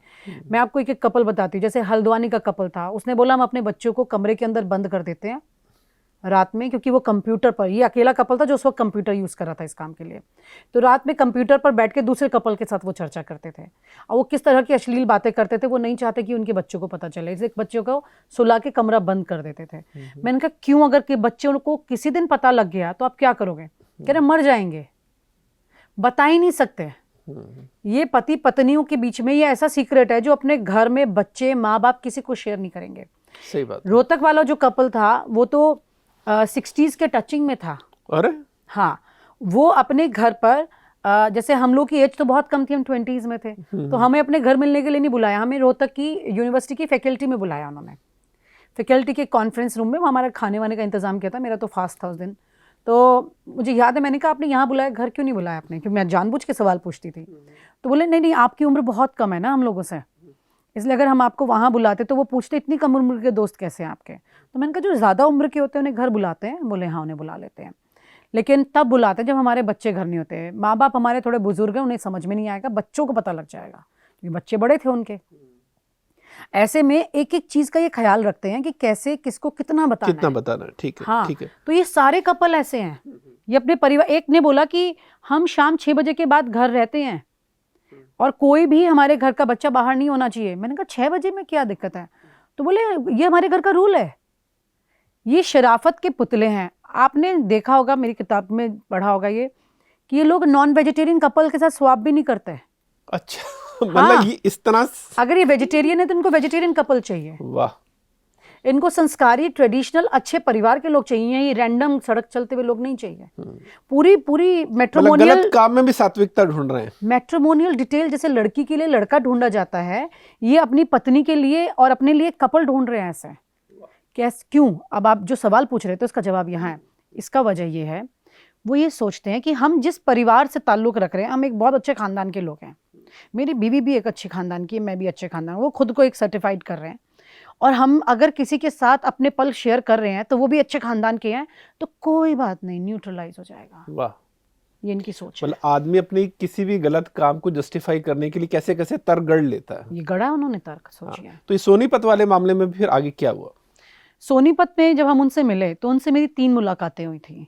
मैं आपको एक कपल बताती हूँ, जैसे हल्द्वानी का कपल था, उसने बोला हम अपने बच्चों को कमरे के अंदर बंद कर देते हैं रात में, क्योंकि वो कंप्यूटर पर, ये अकेला कपल था जो उस वक्त कंप्यूटर यूज़ कर रहा था इस काम के लिए, तो रात में कंप्यूटर पर बैठ के दूसरे कपल के साथ वो चर्चा करते थे और वो किस तरह की अश्लील बातें करते थे। वो नहीं चाहते कि उनके बच्चों को पता चले, इसलिए बच्चों को सुला के कमरा बंद कर देते थे। मैंने कहा क्यों, अगर के बच्चों को किसी दिन पता लग गया तो आप क्या करोगे? कह रहे मर जाएंगे, बता ही नहीं सकते। ये पति पत्नियों के बीच में ये ऐसा सीक्रेट है जो अपने घर में बच्चे माँ बाप किसी को शेयर नहीं करेंगे।
सही बात।
रोहतक वाला जो कपल था वो तो 60s के टचिंग में था।
अरे
हाँ, वो अपने घर पर जैसे हम लोग की एज तो बहुत कम थी, हम 20s में थे, तो हमें अपने घर मिलने के लिए नहीं बुलाया, हमें रोहतक की यूनिवर्सिटी की फैकल्टी में बुलाया उन्होंने। फैकल्टी के कॉन्फ्रेंस रूम में वो हमारा खाने वाने का इंतजाम किया था। मेरा तो फास्ट था उस दिन, तो मुझे याद है मैंने कहा आपने यहाँ बुलाया, घर क्यों नहीं बुलाया आपने, क्योंकि मैं जानबूझ के सवाल पूछती थी। तो बोले नहीं आपकी उम्र बहुत कम है ना हम लोगों से, इसलिए अगर हम आपको वहाँ बुलाते तो वो पूछते इतनी कम उम्र के दोस्त कैसे हैं आपके। तो मैंने कहा जो ज़्यादा उम्र के होते हैं उन्हें घर बुलाते हैं। बोले हाँ उन्हें बुला लेते हैं, लेकिन तब बुलाते हैं जब हमारे बच्चे घर नहीं होते। माँ बाप हमारे थोड़े बुजुर्ग हैं, उन्हें समझ में नहीं आएगा, बच्चों को पता लग जाएगा क्योंकि बच्चे बड़े थे उनके। ऐसे में एक एक चीज़ का ये ख्याल रखते हैं कि कैसे किसको कितना बताना है।
ठीक है,
हाँ,
ठीक है।
तो ये सारे कपल ऐसे हैं। ये अपने परिवार, एक ने बोला कि हम शाम 6 बजे के बाद घर रहते हैं, और कोई भी हमारे घर का बच्चा बाहर नहीं होना चाहिए। मैंने कहा 6 बजे में क्या दिक्कत है? तो बोले ये हमारे घर का रूल है। ये शराफत के पुतले हैं। आपने देखा होगा, मेरी किताब में पढ़ा होगा ये, कि ये लोग नॉन वेजिटेरियन कपल के साथ स्वैप भी नहीं करते।
अच्छा, मतलब ये इस तरह
अगर ये वेजिटेरियन है तो इनको वेजिटेरियन कपल चाहिए।
वाह।
इनको संस्कारी ट्रेडिशनल अच्छे परिवार के लोग चाहिए, ये रैंडम सड़क चलते हुए लोग नहीं चाहिए। पूरी
मतलब
मैट्रिमोनियल
गलत काम में भी सात्विकता ढूंढ रहे हैं।
मैट्रिमोनियल डिटेल, जैसे लड़की के लिए लड़का ढूंढा जाता है, ये अपनी पत्नी के लिए और अपने लिए कपल ढूंढ रहे हैं ऐसे। कैसे, क्यों? अब आप जो सवाल पूछ रहे थे उसका जवाब यहाँ है। इसका वजह ये है, वो ये सोचते हैं कि हम जिस परिवार से ताल्लुक रख रहे हैं, हम एक बहुत अच्छे खानदान के लोग हैं। मेरी बीवी भी एक अच्छे खानदान की है, मैं भी अच्छे खानदान, वो खुद को एक सर्टिफाइड कर रहे हैं। और हम अगर किसी के साथ अपने पल शेयर कर रहे हैं तो वो भी अच्छे खानदान के हैं, तो कोई बात नहीं, न्यूट्रलाइज हो जाएगा।
वाह।
ये इनकी सोच है।
मतलब आदमी अपनी किसी भी गलत काम को जस्टिफाई करने के लिए कैसे कैसे तर्क गढ़ लेता है।
ये गढ़ा उन्होंने तर्क, सोचिए।
तो ये सोनीपत वाले मामले में फिर आगे क्या हुआ?
सोनीपत में जब हम उनसे मिले तो उनसे मेरी 3 मुलाकातें हुई थी।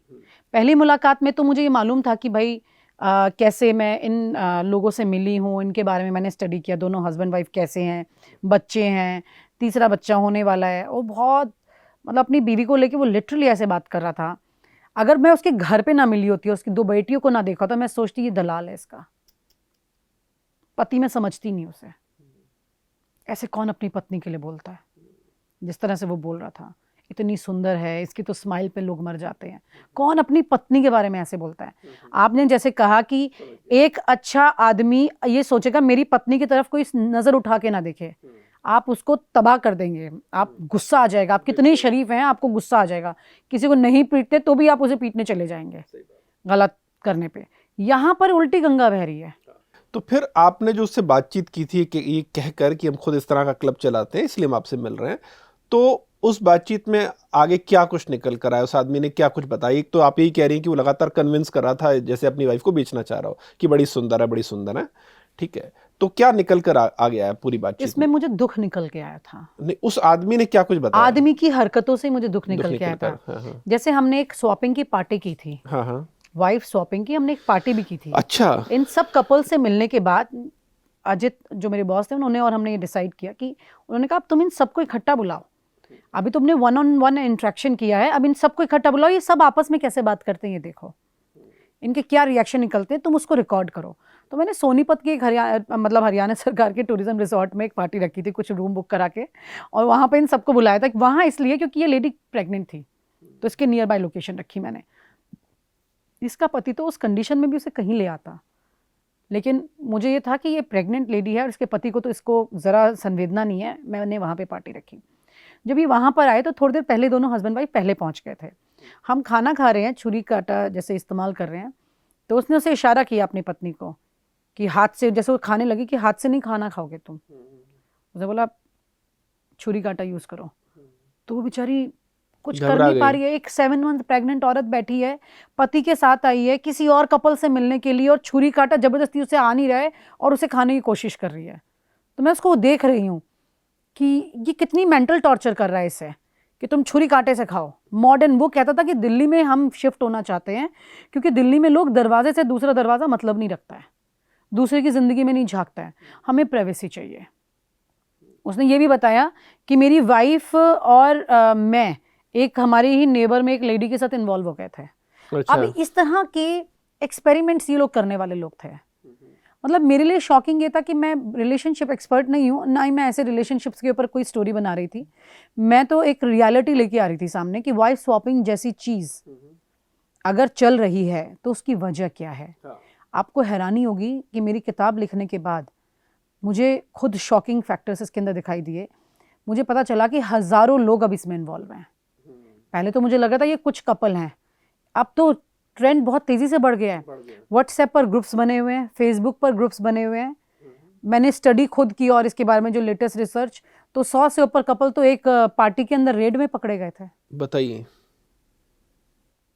पहली मुलाकात में तो मुझे ये मालूम था कि भाई कैसे मैं इन लोगों से मिली हूँ, इनके बारे में मैंने स्टडी किया, दोनों हस्बैंड वाइफ कैसे हैं, बच्चे हैं, तीसरा बच्चा होने वाला है। वो बहुत, मतलब अपनी बीवी को लेके वो लिटरली ऐसे बात कर रहा था। अगर मैं उसके घर पे ना मिली होती, उसकी 2 बेटियों को ना देखा तो मैं सोचती ये दलाल है, इसका पति मैं समझती नहीं उसे। ऐसे कौन अपनी पत्नी के लिए बोलता है? जिस तरह से वो बोल रहा था, इतनी सुंदर है, इसकी तो स्माइल पे लोग मर जाते हैं। कौन अपनी पत्नी के बारे में ऐसे बोलता है? आपने जैसे कहा कि एक अच्छा आदमी ये सोचेगा मेरी पत्नी की तरफ कोई नजर उठा के ना देखे, आप उसको तबाह कर देंगे, आप गुस्सा आ जाएगा। आप कितने शरीफ हैं, आपको गुस्सा आ जाएगा। किसी को नहीं पीटते तो भी आप उसे पीटने चले जाएंगे गलत करने पे। यहाँ पर उल्टी गंगा बह रही है।
तो फिर आपने जो उससे बातचीत की थी कि ये कहकर कि हम खुद इस तरह का क्लब चलाते हैं इसलिए हम आपसे मिल रहे हैं, तो उस बातचीत में आगे क्या कुछ निकल कर आया? उस आदमी ने क्या कुछ बताया? एक तो आप यही कह रही हैं कि वो लगातार कन्विंस कर रहा था, जैसे अपनी वाइफ को बेचना चाह रहा हो कि बड़ी सुंदर है, बड़ी सुंदर है, ठीक है। तो क्या निकल कर आ गया है पूरी बातचीत
इसमें मुझे दुख निकल के आया था।
नहीं, उस आदमी ने क्या कुछ बताया?
आदमी की हरकतों से मुझे दुख निकल के आया था।
हाँ।
जैसे हमने एक स्वैपिंग की पार्टी की थी,
हाँ।
वाइफ स्वैपिंग की, हमने एक पार्टी भी की थी।
अच्छा।
इन सब कपल से मिलने के बाद अजित जो मेरे बॉस थे, उन्होंने और हमने ये डिसाइड किया कि उन्होंने कहा अब तुम इन सबको इकट्ठा बुलाओ। अभी तुमने 1-on-1 इंटरेक्शन किया है, अब इन सबको इकट्ठा बुलाओ, ये सब आपस में कैसे बात करते हैं ये देखो, इनके क्या रिएक्शन निकलते हैं, तुम उसको रिकॉर्ड करो। तो मैंने सोनीपत की एक हरियाणा सरकार के टूरिज्म रिसोर्ट में एक पार्टी रखी थी, कुछ रूम बुक करा के, और वहाँ पे इन सबको बुलाया था। वहाँ इसलिए क्योंकि ये लेडी प्रेग्नेंट थी, तो इसके नियर बाय लोकेशन रखी मैंने। इसका पति तो उस कंडीशन में भी उसे कहीं ले आता, लेकिन मुझे ये था कि ये प्रेग्नेंट लेडी है और इसके पति को तो इसको ज़रा संवेदना नहीं है, मैंने वहाँ पे पार्टी रखी। जब ये वहाँ पर आए तो थोड़ी देर पहले दोनों हस्बैंड वाइफ पहले पहुँच गए थे। हम खाना खा रहे हैं, छुरी कांटा जैसे इस्तेमाल कर रहे हैं, तो उसने उसे इशारा किया अपनी पत्नी को कि हाथ से, जैसे वो खाने लगी कि हाथ से नहीं खाना खाओगे तुम, उसने बोला छुरी कांटा यूज़ करो। तो वो बेचारी कुछ कर नहीं पा रही है। एक 7 मंथ प्रेग्नेंट औरत बैठी है, पति के साथ आई है किसी और कपल से मिलने के लिए, और छुरी कांटा जबरदस्ती उसे आ नहीं रहा है और उसे खाने की कोशिश कर रही है। तो मैं उसको देख रही हूँ कि ये कितनी मेंटल टॉर्चर कर रहा है इसे, कि तुम छुरी कांटे से खाओ। मॉडर्न, वो कहता था कि दिल्ली में हम शिफ्ट होना चाहते हैं क्योंकि दिल्ली में लोग दरवाजे से दूसरा दरवाज़ा मतलब नहीं रखता है, दूसरे की ज़िंदगी में नहीं झांकता है, हमें प्राइवेसी चाहिए। उसने ये भी बताया कि मेरी वाइफ और मैं एक हमारे ही नेबर में एक लेडी के साथ इन्वॉल्व हो गए थे।
अच्छा।
अब इस तरह के एक्सपेरिमेंट्स ये लोग करने वाले लोग थे। मतलब मेरे लिए शॉकिंग ये था कि मैं रिलेशनशिप एक्सपर्ट नहीं हूँ, ना ही मैं ऐसे रिलेशनशिप्स के ऊपर कोई स्टोरी बना रही थी। मैं तो एक रियलिटी लेके आ रही थी सामने कि वाइफ स्वैपिंग जैसी चीज़ अगर चल रही है तो उसकी वजह क्या है। आपको हैरानी होगी कि मेरी किताब लिखने के बाद मुझे खुद शॉकिंग फैक्टर्स इसके अंदर दिखाई दिए। मुझे पता चला कि हज़ारों लोग अब इसमें इन्वॉल्व हैं। पहले तो मुझे लगा था ये कुछ कपल हैं, अब तो ट्रेंड बहुत तेज़ी से बढ़ गया है। व्हाट्सएप पर ग्रुप्स बने हुए हैं, फेसबुक पर ग्रुप्स बने हुए हैं। मैंने स्टडी खुद की और इसके बारे में जो लेटेस्ट रिसर्च, तो 100 से ऊपर कपल तो एक पार्टी के अंदर रेड में पकड़े गए थे।
बताइए।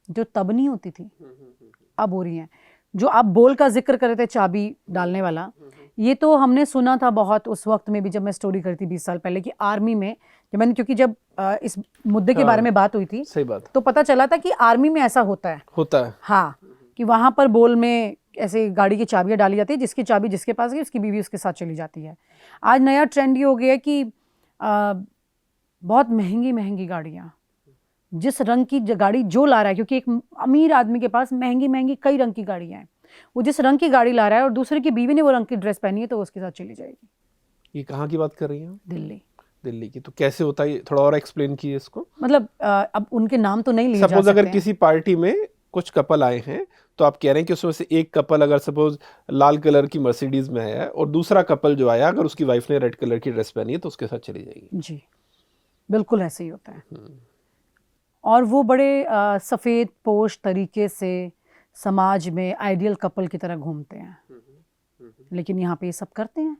जो तब नहीं होती थी अब हो रही हैं। जो आप बोल का जिक्र कर रहे थे, चाबी डालने वाला, ये तो हमने सुना था बहुत उस वक्त में भी जब मैं स्टोरी करती 20 साल पहले, कि आर्मी में जब मैंने, क्योंकि जब इस मुद्दे के बारे में बात हुई थी,
सही बात,
तो पता चला था कि आर्मी में ऐसा होता है।
हाँ,
कि वहाँ पर बोल में ऐसे गाड़ी की चाबियाँ डाली जाती है, जिसकी चाबी जिसके पास गई उसकी बीवी उसके साथ चली जाती है। आज नया ट्रेंड ये हो गया है कि बहुत महंगी महंगी गाड़ियाँ, जिस रंग की गाड़ी जो ला रहा है, क्योंकि एक अमीर आदमी के पास महंगी महंगी कई रंग की गाड़ियाँ हैं, वो जिस रंग की गाड़ी ला रहा है और दूसरे की बीवी ने वो रंग की ड्रेस पहनी है तो वो उसके साथ चली जाएगी।
ये कहाँ की बात कर रही हैं?
दिल्ली।
दिल्ली की। तो कैसे होता है, थोड़ा और एक्सप्लेन कीजिए इसको।
मतलब अब उनके नाम तो नहीं लिए जा
सपोज
सकते
अगर
हैं।
किसी पार्टी में कुछ कपल आए हैं, तो आप कह रहे हैं कि उसमें से एक कपल अगर सपोज लाल कलर की मर्सिडीज में आया है और दूसरा कपल जो आया अगर उसकी वाइफ ने रेड कलर की ड्रेस पहनी है तो उसके साथ चली जाएगी।
जी बिल्कुल ऐसे ही होता है। और वो बड़े सफ़ेद पोश तरीके से समाज में आइडियल कपल की तरह घूमते हैं, लेकिन यहाँ पे ये सब करते हैं।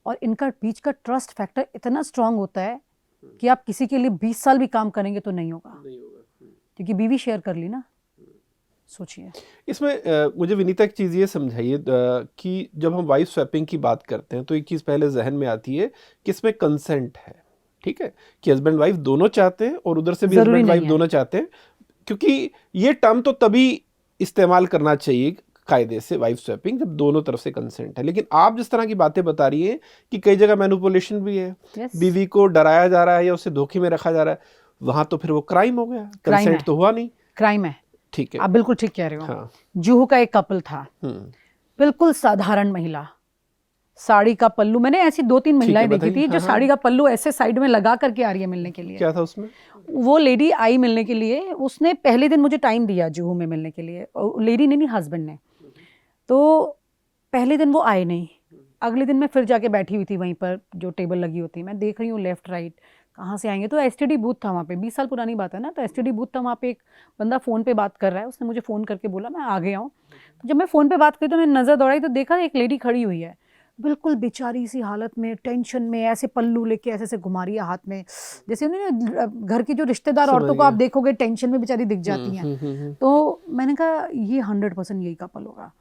और इनका बीच का ट्रस्ट फैक्टर इतना स्ट्रांग होता है कि आप किसी के लिए 20 साल भी काम करेंगे तो नहीं होगा, क्योंकि बीवी शेयर कर ली ना। सोचिए
इसमें मुझे विनीता एक चीज़ ये समझाइए कि जब हम वाइफ स्वैपिंग की बात करते हैं तो एक चीज़ पहले जहन में आती है कि इसमें कंसेंट है, ठीक है, कि हस्बैंड वाइफ दोनों चाहते हैं और उधर से भी हस्बैंड वाइफ दोनों चाहते हैं, क्योंकि ये टर्म तो तभी इस्तेमाल करना चाहिए कायदे से वाइफ स्वैपिंग जब दोनों तरफ से कंसेंट है। लेकिन आप जिस तरह की बातें बता रही हैं कि कई जगह मैनिपुलेशन भी है, बीवी को डराया जा रहा है या उसे धोखे में रखा जा रहा है, वहां तो फिर वो क्राइम हो गया, कंसेंट तो हुआ नहीं।
क्राइम है,
ठीक है,
आप बिल्कुल ठीक कह रहे हो।
हाँ।
जुहू का एक कपल था, बिल्कुल साधारण महिला, साड़ी का पल्लू, मैंने ऐसी 2-3 महिलाएं देखी थी जो साड़ी का पल्लू ऐसे साइड में लगा करके आ रही है मिलने के लिए।
क्या था उसमें?
वो लेडी आई मिलने के लिए, उसने पहले दिन मुझे टाइम दिया जुहू में मिलने के लिए, लेडी ने नहीं, हस्बैंड ने। तो पहले दिन वो आए नहीं, अगले दिन मैं फिर जाके बैठी हुई थी वहीं पर जो टेबल लगी होती है, मैं देख रही हूँ लेफ्ट राइट कहाँ से आएंगे। तो एसटीडी बूथ था वहाँ पे, 20 साल पुरानी बात है ना, तो एसटीडी बूथ था, वहाँ पे एक बंदा फ़ोन पे बात कर रहा है, उसने मुझे फ़ोन करके बोला मैं आ गया हूँ। तो जब मैं फ़ोन पे बात करी तो मैं नज़र दौड़ाई तो देखा एक लेडी खड़ी हुई है, बिल्कुल बेचारी सी हालत में, टेंशन में, ऐसे पल्लू लेके ऐसे घुमा रही है हाथ में, जैसे उन्होंने घर की जो रिश्तेदार औरतों को आप देखोगे टेंशन में बेचारी दिख जाती हैं। तो मैंने कहा ये 100% यही कपल होगा।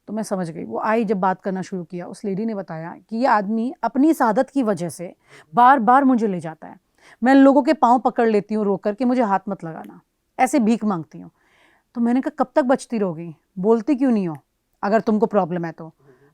तो मैं समझ गई। वो आई, जब बात करना शुरू किया, उस लेडी ने बताया कि ये आदमी अपनी इस आदत की वजह से बार बार मुझे ले जाता है, मैं लोगों के पाँव पकड़ लेती हूँ रोक कर के मुझे हाथ मत लगाना, ऐसे भीख मांगती हूँ। तो मैंने कहा कब तक बचती रहोगी, बोलती क्यों नहीं हो अगर तुमको प्रॉब्लम है तो।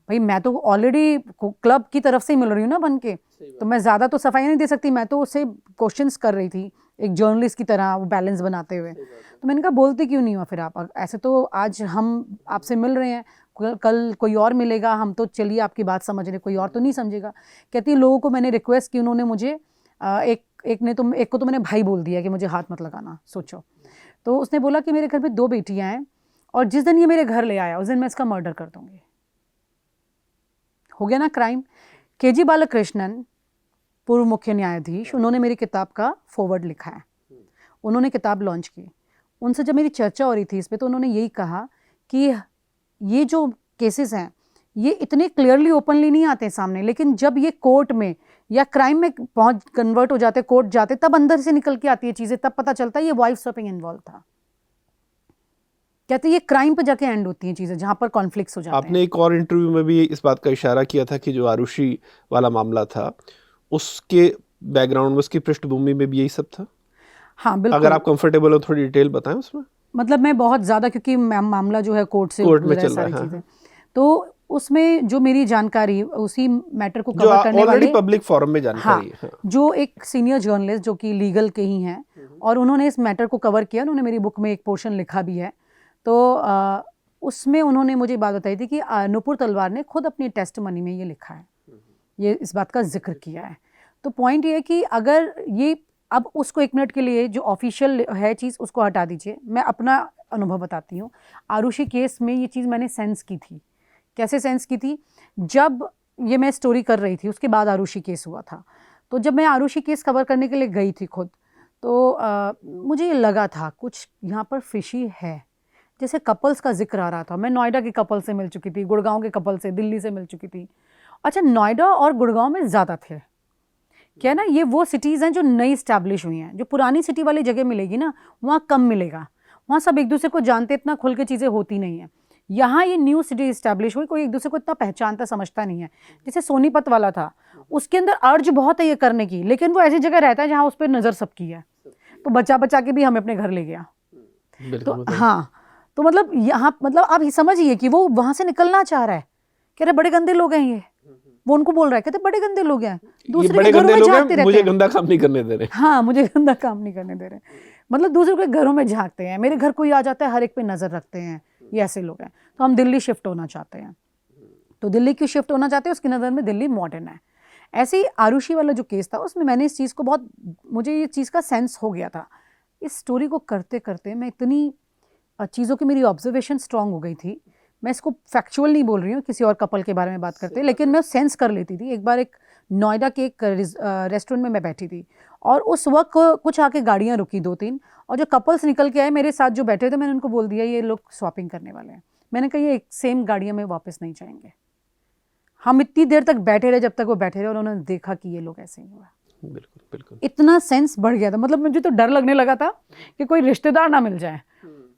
भाई मैं तो ऑलरेडी क्लब की तरफ से ही मिल रही हूँ ना बन के, तो मैं ज़्यादा तो सफाई नहीं दे सकती, मैं तो उससे क्वेश्चंस कर रही थी एक जर्नलिस्ट की तरह, वो बैलेंस बनाते हुए। तो मैंने कहा बोलती क्यों नहीं हो फिर आप, ऐसे तो आज हम आपसे मिल रहे हैं, कल कोई और मिलेगा, हम तो चलिए आपकी बात समझ रहे, कोई और तो नहीं समझेगा। कहती है लोगों को मैंने रिक्वेस्ट की, उन्होंने मुझे एक को तो मैंने भाई बोल दिया कि मुझे हाथ मत लगाना, सोचो। तो उसने बोला कि मेरे घर में 2 बेटियां हैं और जिस दिन ये मेरे घर ले आया उस दिन मैं इसका मर्डर कर दूंगी। हो गया ना क्राइम। केजी बालकृष्णन पूर्व मुख्य न्यायाधीश, उन्होंने मेरी किताब का फॉरवर्ड लिखा है, उन्होंने किताब लॉन्च की। उनसे जब मेरी चर्चा हो रही थी इस पर तो उन्होंने यही कहा कि ये जो केसेस हैं ये इतने क्लियरली ओपनली नहीं आते सामने, लेकिन जब ये कोर्ट में या क्राइम में पहुंच कन्वर्ट हो जाते, कोर्ट जाते, तब अंदर से निकल के आती है चीज़ें, तब पता चलता है ये वाइफ स्वैपिंग इन्वॉल्व था। कहते ये क्राइम पे जाके एंड होती हैं चीज़ें, जहाँ पर कॉन्फ्लिक्ट्स हो जाते हैं।
आपने एक और इंटरव्यू में भी इस बात का इशारा किया था कि जो आरुषि वाला मामला था उसके बैकग्राउंड में, उसकी पृष्ठभूमि में भी यही सब था।
हाँ बिल्कुल।
अगर आप कंफर्टेबल हो थोड़ी डिटेल बताएं उसमें।
मतलब मैं बहुत ज़्यादा, क्योंकि मामला जो है कोर्ट में चल रहा है, सारी चीज़ें, तो उसमें जो मेरी जानकारी उसी मैटर को कवर करने वाले
पब्लिक फोरम में जानकारी है। हाँ।
जो एक सीनियर जर्नलिस्ट जो कि लीगल के ही हैं और उन्होंने इस मैटर को कवर किया, उन्होंने मेरी बुक में एक पोर्शन लिखा भी है। तो उसमें उन्होंने मुझे बात बताई थी कि नुपुर तलवार ने खुद अपनी टेस्टमनी में ये लिखा है, ये इस बात का जिक्र किया है। तो पॉइंट ये है कि अगर ये, अब उसको 1 मिनट के लिए जो ऑफिशियल है चीज़ उसको हटा दीजिए, मैं अपना अनुभव बताती हूँ। आरुषि केस में ये चीज़ मैंने सेंस की थी। कैसे सेंस की थी? जब ये मैं स्टोरी कर रही थी उसके बाद आरुषि केस हुआ था, तो जब मैं आरुषि केस कवर करने के लिए गई थी खुद, तो मुझे ये लगा था कुछ यहाँ पर फिशी है। जैसे कपल्स का जिक्र आ रहा था, मैं नोएडा के कपल से मिल चुकी थी, गुड़गांव के कपल से, दिल्ली से मिल चुकी थी। अच्छा, नोएडा और गुड़गांव में ज़्यादा थे क्या ना, ये वो सिटीज़ हैं जो नई इस्टेब्लिश हुई हैं। जो पुरानी सिटी वाली जगह मिलेगी ना, वहाँ कम मिलेगा, वहाँ सब एक दूसरे को जानते, इतना खुल के चीज़ें होती नहीं हैं। यहाँ ये न्यू सिटी इस्टेब्लिश हुई, कोई एक दूसरे को इतना पहचानता समझता नहीं है। जैसे सोनीपत वाला था, उसके अंदर अर्ज बहुत है ये करने की, लेकिन वो ऐसी जगह रहता है जहाँ उस पर नज़र सबकी है, तो बचा बचा के भी हमें अपने घर ले गया। तो हाँ, तो मतलब यहाँ मतलब आप समझिए कि वो वहां से निकलना चाह रहा है, कह रहे बड़े गंदे लोग हैं ये, वो उनको बोल रहा है, कहते बड़े गंदे लोग हैं, दूसरे के घरों में झांकते रहते हैं,
मुझे गंदा काम नहीं करने दे रहे।
हाँ, मुझे गंदा काम नहीं करने दे रहे, मतलब दूसरों के घरों में झांकते हैं, मेरे घर कोई आ जाता है हर एक पे नजर रखते हैं, ये ऐसे लोग हैं। तो हम दिल्ली शिफ्ट होना चाहते हैं। तो दिल्ली क्यों शिफ्ट होना चाहते हैं? उसकी नज़र में दिल्ली मॉडर्न है। ऐसे ही आरुषि वाला जो केस था उसमें मैंने इस चीज़ को बहुत, मुझे ये चीज़ का सेंस हो गया था। इस स्टोरी को करते करते मैं इतनी चीज़ों की मेरी ऑब्जर्वेशन स्ट्रांग हो गई थी। मैं इसको फैक्चुअल नहीं बोल रही हूँ, किसी और कपल के बारे में बात करते, लेकिन मैं सेंस कर लेती थी। एक बार एक नोएडा के एक रेस्टोरेंट में मैं बैठी थी और उस वक्त कुछ आके गाड़ियाँ रुकी 2-3, और जो कपल्स निकल के आए मेरे साथ जो बैठे थे, मैंने उनको बोल दिया ये लोग स्वैपिंग करने वाले हैं। मैंने कहा ये एक सेम गाड़ियाँ में वापस नहीं जाएंगे। हम इतनी देर तक बैठे रहे जब तक वो बैठे रहे, और उन्होंने देखा कि ये लोग ऐसे ही हुआ।
बिल्कुल बिल्कुल।
इतना सेंस बढ़ गया था, मतलब मुझे तो डर लगने लगा था कि कोई रिश्तेदार ना मिल जाए,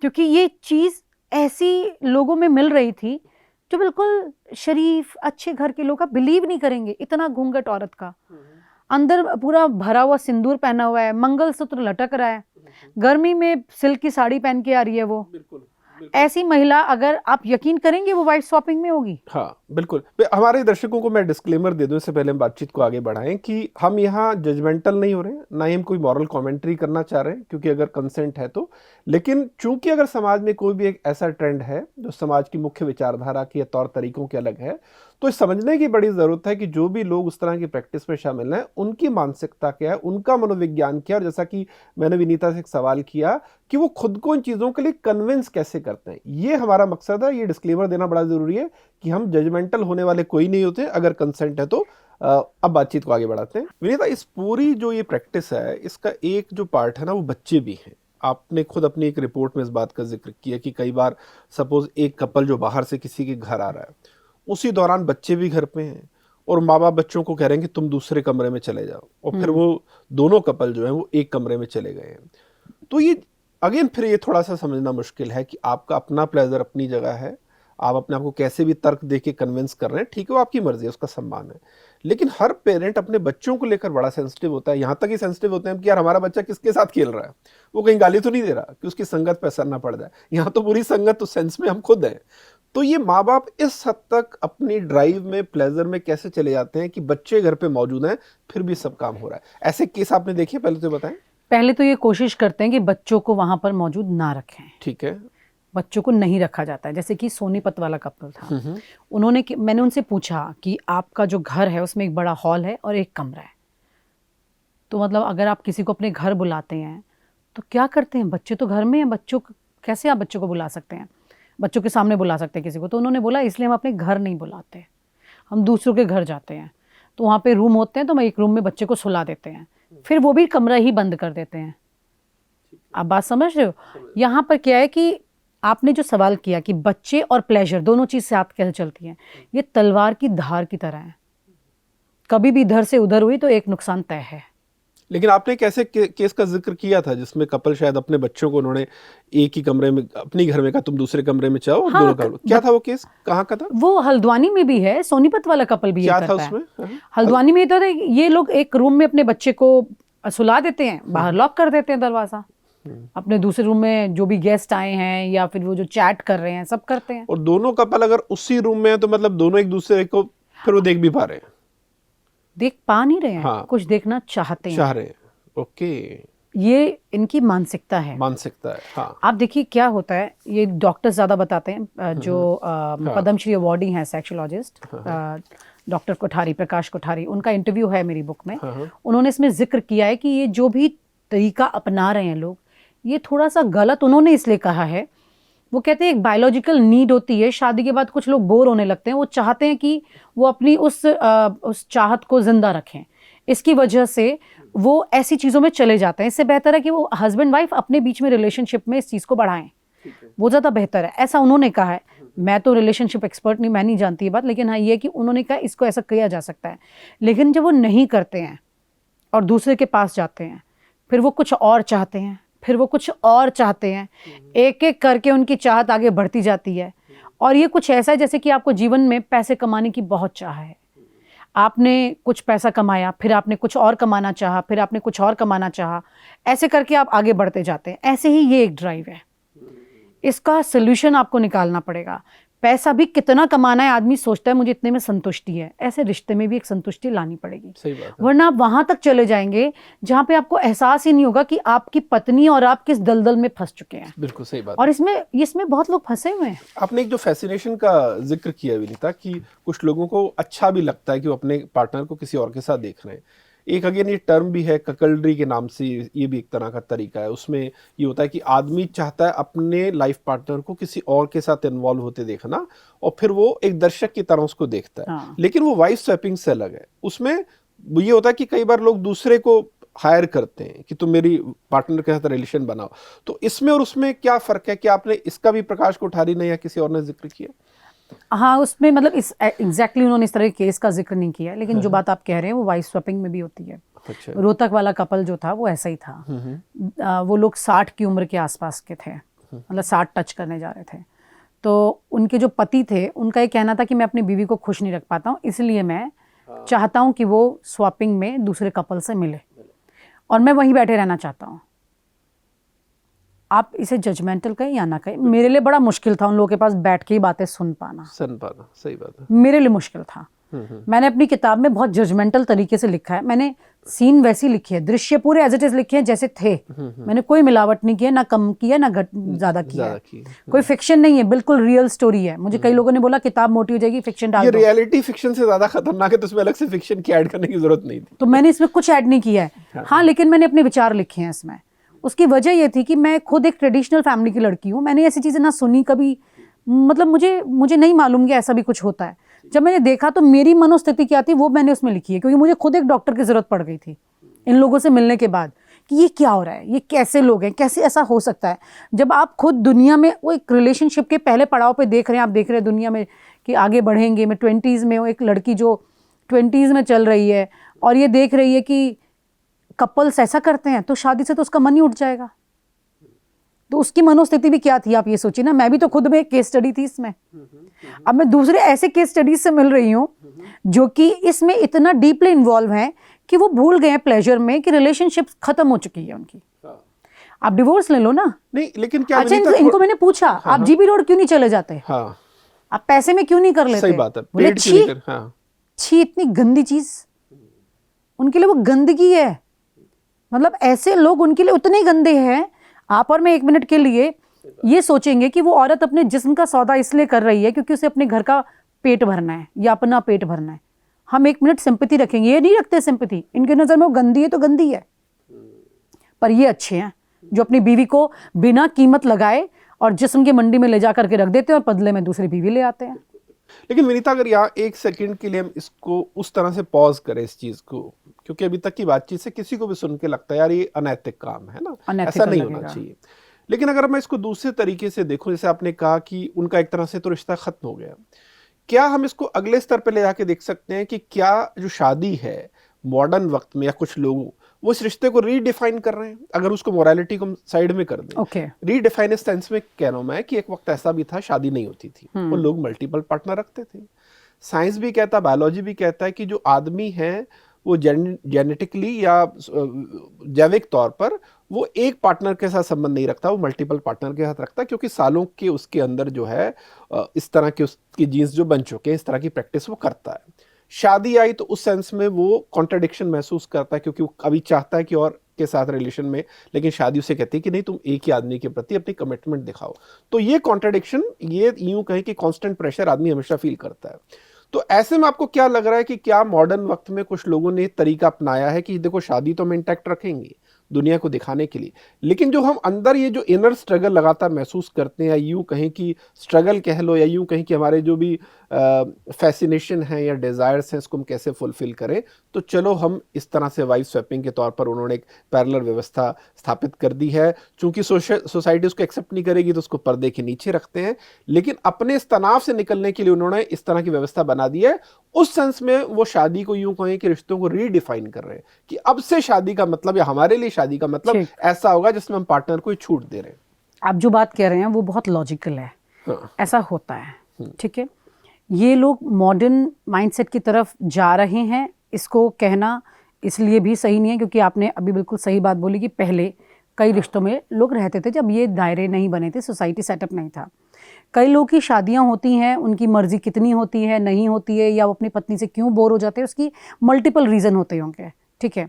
क्योंकि ये चीज़ ऐसी लोगों में मिल रही थी जो बिल्कुल शरीफ अच्छे घर के लोग, का बिलीव नहीं करेंगे। इतना घूंघट औरत का, अंदर पूरा भरा हुआ सिंदूर पहना हुआ है, मंगलसूत्र लटक रहा है, गर्मी में सिल्क की साड़ी पहन के आ रही है वो। बिल्कुल। ऐसी महिला, अगर आप यकीन करेंगे, वो वाइफ स्वैपिंग में होगी।
हाँ बिल्कुल। हमारे दर्शकों को मैं डिस्क्लेमर दे दूं इससे पहले हम बातचीत को आगे बढ़ाएं कि हम यहाँ जजमेंटल नहीं हो रहे हैं, ना ही हम कोई मॉरल कमेंट्री करना चाह रहे हैं, क्योंकि अगर कंसेंट है तो। लेकिन चूंकि अगर समाज में कोई भी एक ऐसा ट्रेंड है जो समाज की मुख्य विचारधारा की या तौर तरीकों के अलग है, तो समझने की बड़ी जरूरत है कि जो भी लोग उस तरह की प्रैक्टिस में शामिल हैं उनकी मानसिकता क्या है, उनका मनोविज्ञान क्या है। और जैसा कि मैंने विनीता से एक सवाल किया कि वो खुद को इन चीजों के लिए कन्विंस कैसे करते हैं, ये हमारा मकसद है। ये डिस्क्लेमर देना बड़ा जरूरी है कि हम जजमेंटल होने वाले कोई नहीं होते, अगर कंसेंट है तो। अब बातचीत को आगे बढ़ाते हैं। विनीता, इस पूरी जो ये प्रैक्टिस है, इसका एक जो पार्ट है ना, वो बच्चे भी हैं। आपने खुद अपनी एक रिपोर्ट में इस बात का जिक्र किया कि कई बार सपोज एक कपल जो बाहर से किसी के घर आ रहा है, उसी दौरान बच्चे भी घर पे हैं और माँ बाप बच्चों को कह रहे हैं कि तुम दूसरे कमरे में चले जाओ, और फिर वो दोनों कपल जो है वो एक कमरे में चले गए हैं। तो ये अगेन फिर ये थोड़ा सा समझना मुश्किल है कि आपका अपना प्लेजर अपनी जगह है, आप अपने आप को कैसे भी तर्क दे के कन्विंस कर रहे हैं, ठीक है, वो आपकी मर्जी है, उसका सम्मान है। लेकिन हर पेरेंट अपने बच्चों को लेकर बड़ा सेंसिटिव होता है, यहाँ तक ही सेंसिटिव होते हैं कि यार हमारा बच्चा किसके साथ खेल रहा है, वो कहीं गाली तो नहीं दे रहा कि उसकी संगत पे असर ना पड़ जाए। यहाँ तो पूरी संगत तो सेंस में हम खुद हैं। तो ये माँ बाप इस हद तक अपनी ड्राइव में, प्लेजर में कैसे चले जाते हैं कि बच्चे घर पे मौजूद हैं फिर भी सब काम हो रहा है। ऐसे केस आपने देखे? पहले तो बताएं।
पहले तो ये कोशिश करते हैं कि बच्चों को वहां पर मौजूद ना रखें।
ठीक है।
बच्चों को नहीं रखा जाता है। जैसे कि सोनीपत वाला कपल था, मैंने उनसे पूछा कि आपका जो घर है उसमें एक बड़ा हॉल है और एक कमरा है, तो मतलब अगर आप किसी को अपने घर बुलाते हैं तो क्या करते हैं? बच्चे तो घर में हैं, बच्चों को कैसे आप बच्चों को बुला सकते हैं? बच्चों के सामने बुला सकते हैं किसी को? तो उन्होंने बोला इसलिए हम अपने घर नहीं बुलाते, हम दूसरों के घर जाते हैं, तो वहाँ पे रूम होते हैं, तो हम एक रूम में बच्चे को सुला देते हैं, फिर वो भी कमरा ही बंद कर देते हैं। आप बात समझ रहे हो? यहाँ पर क्या है कि आपने जो सवाल किया कि बच्चे और प्लेजर दोनों चीज साथ कैसे चलती हैं, ये तलवार की धार की तरह है, कभी भी इधर से उधर हुई तो एक नुकसान तय है।
लेकिन आपने कैसे केस का जिक्र किया था जिसमें कपल शायद अपने बच्चों को उन्होंने एक ही कमरे में अपने घर में कहा तुम दूसरे कमरे में जाओ,
हाँ,
दोनों कमरे। क्या था वो केस, कहाँ का था?
वो हल्द्वानी में भी है, सोनीपत वाला कपल भी
क्या
ये
था
करता
उसमें?
है। हल्द्वानी में तो ये लोग एक रूम में अपने बच्चे को सुला देते हैं, बाहर लॉक कर देते हैं दरवाजा, अपने दूसरे रूम में जो भी गेस्ट आए हैं या फिर वो जो चैट कर रहे हैं सब करते हैं।
और दोनों कपल अगर उसी रूम में है तो मतलब दोनों एक दूसरे को फिर वो देख भी पा रहे हैं?
देख पा नहीं रहे हैं,
हाँ,
कुछ देखना चाहते हैं।
चाह रहे हैं। ओके,
ये इनकी मानसिकता है।
मानसिकता है। हाँ।
आप देखिए क्या होता है, ये डॉक्टर्स ज्यादा बताते हैं, जो पद्मश्री अवार्डी हैं सेक्सोलॉजिस्ट डॉक्टर कोठारी, प्रकाश कोठारी, उनका इंटरव्यू है मेरी बुक में। उन्होंने इसमें जिक्र किया है कि ये जो भी तरीका अपना रहे हैं लोग, ये थोड़ा सा गलत उन्होंने इसलिए कहा है। वो कहते हैं एक बायोलॉजिकल नीड होती है, शादी के बाद कुछ लोग बोर होने लगते हैं, वो चाहते हैं कि वो अपनी उस चाहत को जिंदा रखें, इसकी वजह से वो ऐसी चीज़ों में चले जाते हैं। इससे बेहतर है कि वो हस्बैंड वाइफ अपने बीच में रिलेशनशिप में इस चीज़ को बढ़ाएं, वो ज़्यादा बेहतर है, ऐसा उन्होंने कहा है। मैं तो रिलेशनशिप एक्सपर्ट नहीं, मैं नहीं जानती ये बात, लेकिन हाँ ये कि उन्होंने कहा इसको ऐसा किया जा सकता है। लेकिन जब वो नहीं करते हैं और दूसरे के पास जाते हैं, फिर वो कुछ और चाहते हैं, फिर वो कुछ और चाहते हैं, एक एक करके उनकी चाहत आगे बढ़ती जाती है। और ये कुछ ऐसा है जैसे कि आपको जीवन में पैसे कमाने की बहुत चाह है, आपने कुछ पैसा कमाया, फिर आपने कुछ और कमाना चाहा, फिर आपने कुछ और कमाना चाहा, ऐसे करके आप आगे बढ़ते जाते हैं। ऐसे ही ये एक ड्राइव है, इसका सोल्यूशन आपको निकालना पड़ेगा। पैसा भी कितना कमाना है आदमी सोचता है मुझे इतने में संतुष्टि है, ऐसे रिश्ते में भी एक संतुष्टि लानी पड़ेगी।
सही बात है।
वरना आप वहां तक चले जाएंगे जहां पे आपको एहसास ही नहीं होगा कि आपकी पत्नी और आप किस दलदल में फंस चुके हैं।
बिल्कुल सही बात।
और इसमें बहुत लोग फंसे हुए हैं।
आपने एक जो फैसिनेशन का जिक्र किया विनीता, कि कुछ लोगों को अच्छा भी लगता है कि वो अपने पार्टनर को किसी और के साथ देख रहे हैं। एक अगेन ये टर्म भी है ककल्ड्री के नाम से, ये भी एक तरह का तरीका है। उसमें ये होता है कि आदमी चाहता है अपने लाइफ पार्टनर को किसी और के साथ इन्वॉल्व होते देखना, और फिर वो एक दर्शक की तरह उसको देखता है।
हाँ।
लेकिन वो वाइफ स्वैपिंग से अलग है। उसमें ये होता है कि कई बार लोग दूसरे को हायर करते हैं कि तुम मेरी पार्टनर के साथ रिलेशन बनाओ। तो इसमें और उसमें क्या फर्क है? क्या आपने इसका भी प्रकाश कोठारी ने या किसी और ने जिक्र किया?
हाँ, उसमें मतलब इस एग्जैक्टली उन्होंने इस तरह के केस का जिक्र नहीं किया, लेकिन जो बात आप कह रहे हैं वो वाइफ स्वैपिंग में भी होती है।
अच्छा।
रोहतक वाला कपल जो था वो ऐसा ही था। वो लोग 60 की उम्र के आसपास के थे, मतलब 60 टच करने जा रहे थे। तो उनके जो पति थे उनका ये कहना था कि मैं अपनी बीवी को खुश नहीं रख पाता हूँ, इसलिए मैं चाहता हूँ कि वो स्वैपिंग में दूसरे कपल से मिले और मैं वहीं बैठे रहना चाहता हूँ। आप इसे जजमेंटल कहें या ना कहें, मेरे लिए बड़ा मुश्किल था उन लोगों के पास बैठ के ही बातें सुन पाना।
सही बात है।
मेरे लिए मुश्किल था। मैंने अपनी किताब में बहुत जजमेंटल तरीके से लिखा है। मैंने सीन वैसी लिखी है, दृश्य पूरे एज इट इज लिखे हैं जैसे थे। मैंने कोई मिलावट नहीं किया, ना कम किया ना ज्यादा किया है। कोई फिक्शन नहीं है, बिल्कुल रियल स्टोरी है। मुझे कई लोगों ने बोला किताब मोटी हो जाएगी, फिक्शन डाल दो।
ये रियलिटी फिक्शन से ज्यादा खतरनाक है, तो इसमें अलग से फिक्शन की ऐड करने की जरूरत नहीं थी।
तो मैंने इसमें कुछ ऐड नहीं किया है। हाँ, लेकिन मैंने अपने विचार लिखे हैं इसमें। उसकी वजह ये थी कि मैं खुद एक ट्रेडिशनल फैमिली की लड़की हूँ। मैंने ऐसी चीज़ें ना सुनी कभी, मतलब मुझे नहीं मालूम कि ऐसा भी कुछ होता है। जब मैंने देखा तो मेरी मनोस्थिति क्या थी वो मैंने उसमें लिखी है, क्योंकि मुझे खुद एक डॉक्टर की ज़रूरत पड़ गई थी इन लोगों से मिलने के बाद कि ये क्या हो रहा है, ये कैसे लोग हैं, कैसे ऐसा हो सकता है। जब आप खुद दुनिया में वो एक रिलेशनशिप के पहले पड़ाव पे देख रहे हैं, आप देख रहे हैं दुनिया में कि आगे बढ़ेंगे। मैं 20s में हूँ, एक लड़की जो 20s में चल रही है और ये देख रही है कि कपल्स ऐसा करते हैं, तो शादी से तो उसका मन ही उठ जाएगा। तो उसकी मनोस्थिति भी क्या थी आप ये सोचिए ना। मैं भी तो खुद में एक केस स्टडी थी इसमें। अब मैं दूसरे ऐसे केस स्टडीज से मिल रही हूँ जो कि इसमें इतना डीपली इन्वॉल्व हैं कि वो भूल गए हैं प्लेजर में कि रिलेशनशिप खत्म हो चुकी है उनकी। आप डिवोर्स ले लो ना।
नहीं, लेकिन क्या
अच्छा, इनको मैंने पूछा आप जीबी रोड क्यों नहीं चले जाते?
हाँ,
आप पैसे में क्यों नहीं कर लेते?
सही बात है।
बोले छी इतनी गंदी चीज, उनके लिए वो गंदगी है। मतलब ऐसे लोग उनके लिए उतने गंदे हैं। आप और मैं 1 मिनट के लिए ये सोचेंगे कि वो औरत अपने जिस्म का सौदा इसलिए कर रही है क्योंकि उसे अपने घर का पेट भरना है या अपना पेट भरना है। हम 1 मिनट सिंपैथी रखेंगे, ये नहीं रखते सिंपैथी। इनके नज़र में वो गंदी है तो गंदी है, पर ये अच्छे हैं जो अपनी बीवी को बिना कीमत लगाए और जिस्म की मंडी में ले जा करके रख देते हैं और बदले में दूसरी बीवी ले आते हैं।
लेकिन विनीता, अगर यहाँ 1 सेकंड के लिए हम इसको उस तरह से पॉज करें इस चीज को, क्योंकि अभी तक की बातचीत से किसी को भी सुन के लगता है यार ये अनैतिक काम है ना, ऐसा नहीं होना चाहिए। लेकिन अगर मैं इसको दूसरे तरीके से देखूं, जैसे आपने कहा कि उनका एक तरह से तो रिश्ता खत्म हो गया, क्या हम इसको अगले स्तर पे ले जाके देख सकते हैं कि क्या जो शादी है मॉडर्न वक्त में, या कुछ लोग वो इस रिश्ते को रीडिफाइन कर रहे हैं? अगर उसको मोरालिटी को साइड में कर दें, रीडिफाइन इस सेंस में कह रहा हूं मैं कि एक वक्त ऐसा भी था शादी नहीं होती थी, वो लोग मल्टीपल पार्टनर रखते थे। साइंस भी कहता है, बायोलॉजी भी कहता है कि जो आदमी है वो जेनेटिकली या जैविक तौर पर वो एक पार्टनर के साथ संबंध नहीं रखता, वो मल्टीपल पार्टनर के साथ रखता है, क्योंकि सालों के उसके अंदर जो है इस तरह के उसकी जीन्स जो बन चुके हैं, इस तरह की प्रैक्टिस वो करता है। शादी आई तो उस सेंस में वो कॉन्ट्रडिक्शन महसूस करता है, क्योंकि वो अभी चाहता है कि और के साथ रिलेशन में, लेकिन शादी उसे कहती है कि नहीं, तुम एक ही आदमी के प्रति अपनी कमिटमेंट दिखाओ। तो ये कॉन्ट्रडिक्शन, ये यूं कहें कि कांस्टेंट प्रेशर आदमी हमेशा फील करता है। तो ऐसे में आपको क्या लग रहा है कि क्या मॉडर्न वक्त में कुछ लोगों ने तरीका अपनाया है कि देखो शादी तो हम इंटैक्ट रखेंगे दुनिया को दिखाने के लिए, लेकिन जो हम अंदर ये जो इनर स्ट्रगल लगातार महसूस करते हैं, या यूं कहें कि स्ट्रगल कह लो, या यूं कहें कि हमारे जो भी फैसिनेशन है या डिज़ायर्स हैं, इसको हम कैसे फुलफिल करें। तो चलो हम इस तरह से वाइफ स्वैपिंग के तौर पर उन्होंने एक पैरेलल व्यवस्था स्थापित कर दी है। चूंकि सोसाइटी उसको एक्सेप्ट नहीं करेगी तो उसको पर्दे के नीचे रखते हैं, लेकिन अपने इस तनाव से निकलने के लिए उन्होंने इस तरह की व्यवस्था बना दी है। उस सेंस में वो शादी को यूं कहें कि रिश्तों को रीडिफाइन कर रहे हैं कि अब से शादी का मतलब, या हमारे लिए शादी का मतलब ऐसा होगा जिसमें हम पार्टनर को छूट दे रहे हैं।
आप जो बात कह रहे हैं वो बहुत लॉजिकल है। हाँ। ऐसा होता है, ठीक है। ये लोग मॉडर्न माइंडसेट की तरफ जा रहे हैं, इसको कहना इसलिए भी सही नहीं है क्योंकि आपने अभी बिल्कुल सही बात बोली कि पहले कई रिश्तों में लोग रहते थे जब ये दायरे नहीं बने थे, सोसाइटी सेटअप नहीं था। कई लोग की शादियां होती हैं, उनकी मर्जी कितनी होती है, नहीं होती है, या वो अपनी पत्नी से क्यों बोर हो जाते हैं, उसकी मल्टीपल रीज़न होते होंगे, ठीक है।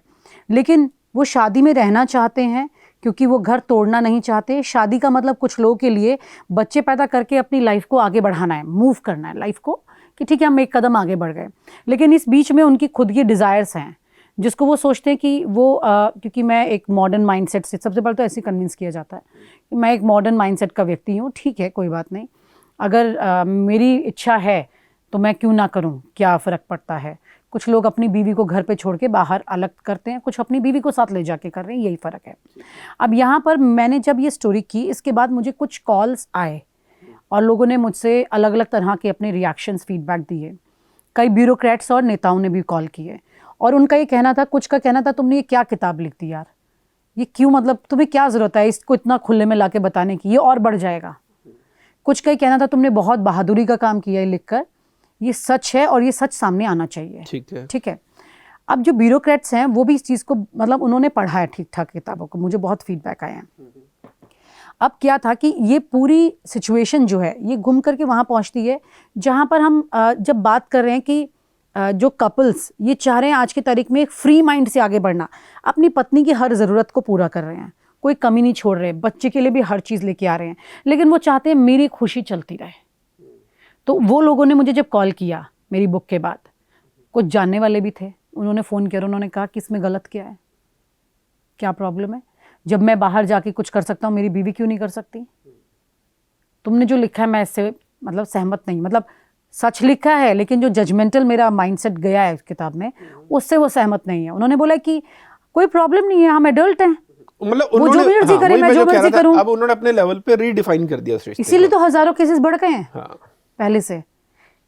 लेकिन वो शादी में रहना चाहते हैं क्योंकि वो घर तोड़ना नहीं चाहते। शादी का मतलब कुछ लोगों के लिए बच्चे पैदा करके अपनी लाइफ को आगे बढ़ाना है, मूव करना है लाइफ को, कि ठीक है हम एक कदम आगे बढ़ गए। लेकिन इस बीच में उनकी खुद की डिज़ायर्स हैं जिसको वो सोचते हैं कि वो क्योंकि मैं एक मॉडर्न माइंडसेट से, सबसे पहले तो ऐसे कन्विंस किया जाता है कि मैं एक मॉडर्न माइंडसेट का व्यक्ति हूँ, ठीक है कोई बात नहीं, अगर मेरी इच्छा है तो मैं क्यों ना करूँ, क्या फ़र्क पड़ता है। कुछ लोग अपनी बीवी को घर पे छोड़ के बाहर अलग करते हैं, कुछ अपनी बीवी को साथ ले जाके कर रहे हैं, यही फ़र्क है। अब यहाँ पर मैंने जब ये स्टोरी की, इसके बाद मुझे कुछ कॉल्स आए और लोगों ने मुझसे अलग अलग तरह के अपने रिएक्शंस, फीडबैक दिए। कई ब्यूरोक्रेट्स और नेताओं ने भी कॉल किए और उनका ये कहना था, कुछ का कहना था तुमने ये क्या किताब लिख दी यार, ये क्यों, मतलब तुम्हें क्या ज़रूरत है इसको इतना खुले में लाके बताने की, ये और बढ़ जाएगा। कुछ का ये कहना था तुमने बहुत बहादुरी का काम किया है लिखकर, ये सच है और ये सच सामने आना चाहिए, ठीक है। अब जो ब्यूरोक्रेट्स हैं वो भी इस चीज़ को, मतलब उन्होंने पढ़ा है ठीक ठाक किताबों को, मुझे बहुत फीडबैक आए हैं। अब क्या था कि ये पूरी सिचुएशन जो है ये घूम करके वहाँ पहुँचती है जहाँ पर हम जब बात कर रहे हैं कि जो कपल्स ये चाह रहे हैं आज की तारीख में एक फ्री माइंड से आगे बढ़ना, अपनी पत्नी की हर ज़रूरत को पूरा कर रहे हैं, कोई कमी नहीं छोड़ रहे, बच्चे के लिए भी हर चीज़ लेके आ रहे हैं, लेकिन वो चाहते हैं मेरी खुशी चलती रहे। तो वो लोगों ने मुझे जब कॉल किया मेरी बुक के बाद, कुछ जानने वाले भी थे, उन्होंने फ़ोन किया, उन्होंने कहा कि इसमें गलत क्या है, क्या प्रॉब्लम है, जब मैं बाहर जाके कुछ कर सकता हूँ मेरी बीवी क्यों नहीं कर सकती। तुमने जो लिखा है मैं इससे मतलब सहमत नहीं, मतलब सच लिखा है लेकिन जो जजमेंटल मेरा माइंडसेट गया है किताब में उससे वो सहमत नहीं है। उन्होंने बोला कि कोई प्रॉब्लम नहीं है, हम एडल्ट हैं,
मतलब
वो जो भी मर्जी करे, मैं जो मर्जी करूं।
अब उन्होंने अपने लेवल पे रीडिफाइन कर दिया,
इसीलिए तो हजारों केसेस बढ़ गए हैं पहले से,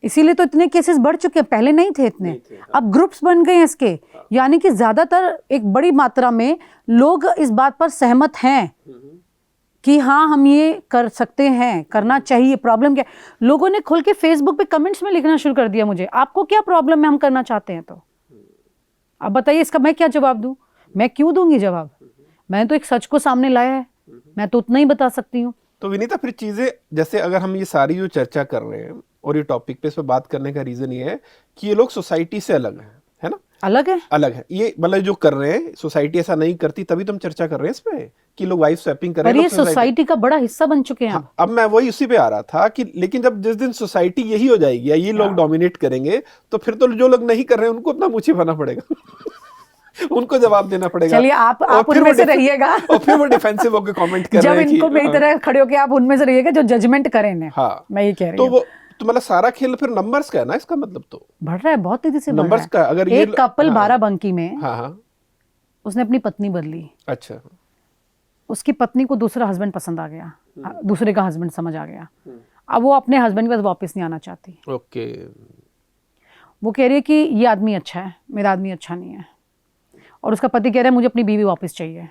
इसीलिए तो इतने केसेस बढ़ चुके हैं, पहले नहीं थे इतने, अब ग्रुप्स बन गए हैं इसके, यानी कि ज्यादातर एक बड़ी मात्रा में लोग इस बात पर सहमत हैं कि हाँ हम ये कर सकते हैं, करना चाहिए। प्रॉब्लम क्या, लोगों ने खुल के फेसबुक पे कमेंट्स में लिखना शुरू कर दिया मुझे, आपको क्या प्रॉब्लम है, हम करना चाहते हैं तो अब बताइए इसका मैं क्या जवाब दूं, मैं क्यों दूंगी जवाब, मैंने तो एक सच को सामने लाया है, मैं तो उतना ही बता सकती हूँ।
तो विनीता फिर चीजें जैसे अगर हम ये सारी जो चर्चा कर रहे हैं और ये टॉपिक पे इस पर बात करने का रीजन ये है कि ये लोग सोसाइटी से अलग है ना, अलग है ये, मतलब जो कर रहे हैं सोसाइटी ऐसा नहीं करती, तभी तो हम चर्चा कर रहे हैं इस पे कि लोग वाइफ स्वैपिंग कर रहे हैं,
ये सोसाइटी का बड़ा हिस्सा बन चुके हैं।
हाँ, अब मैं वही उसी पे आ रहा था कि लेकिन जब जिस दिन सोसाइटी यही हो जाएगी या ये लोग डोमिनेट करेंगे तो फिर तो जो लोग नहीं कर रहे हैं उनको अपना मुंह छिपाना पड़ेगा उनको जवाब देना पड़ेगा।
चलिए आप उनमें से रहिएगा
और फिर वो डिफेंसिव होकर कमेंट कर
जब
रहे हैं
इनको मेरी तरह खड़े होकर आप उनमें से रहिएगा जो जजमेंट करें।
हाँ,
मैं ये कह रही हूँ
तो मतलब सारा खेल फिर नंबर्स का है ना, इसका मतलब तो
बढ़ रहा है, बहुत तेजी से
नंबर्स का। अगर
एक कपल बाराबंकी में,
हाँ,
उसने अपनी पत्नी बदली,
अच्छा,
उसकी पत्नी को दूसरा हस्बैंड पसंद आ गया, दूसरे का हस्बैंड समझ आ गया, अब वो अपने हस्बैंड के पास वापस नहीं आना चाहती।
ओके,
वो कह रही है कि ये आदमी अच्छा है, मेरा आदमी अच्छा नहीं है, और उसका पति कह रहा है मुझे अपनी बीवी वापस चाहिए।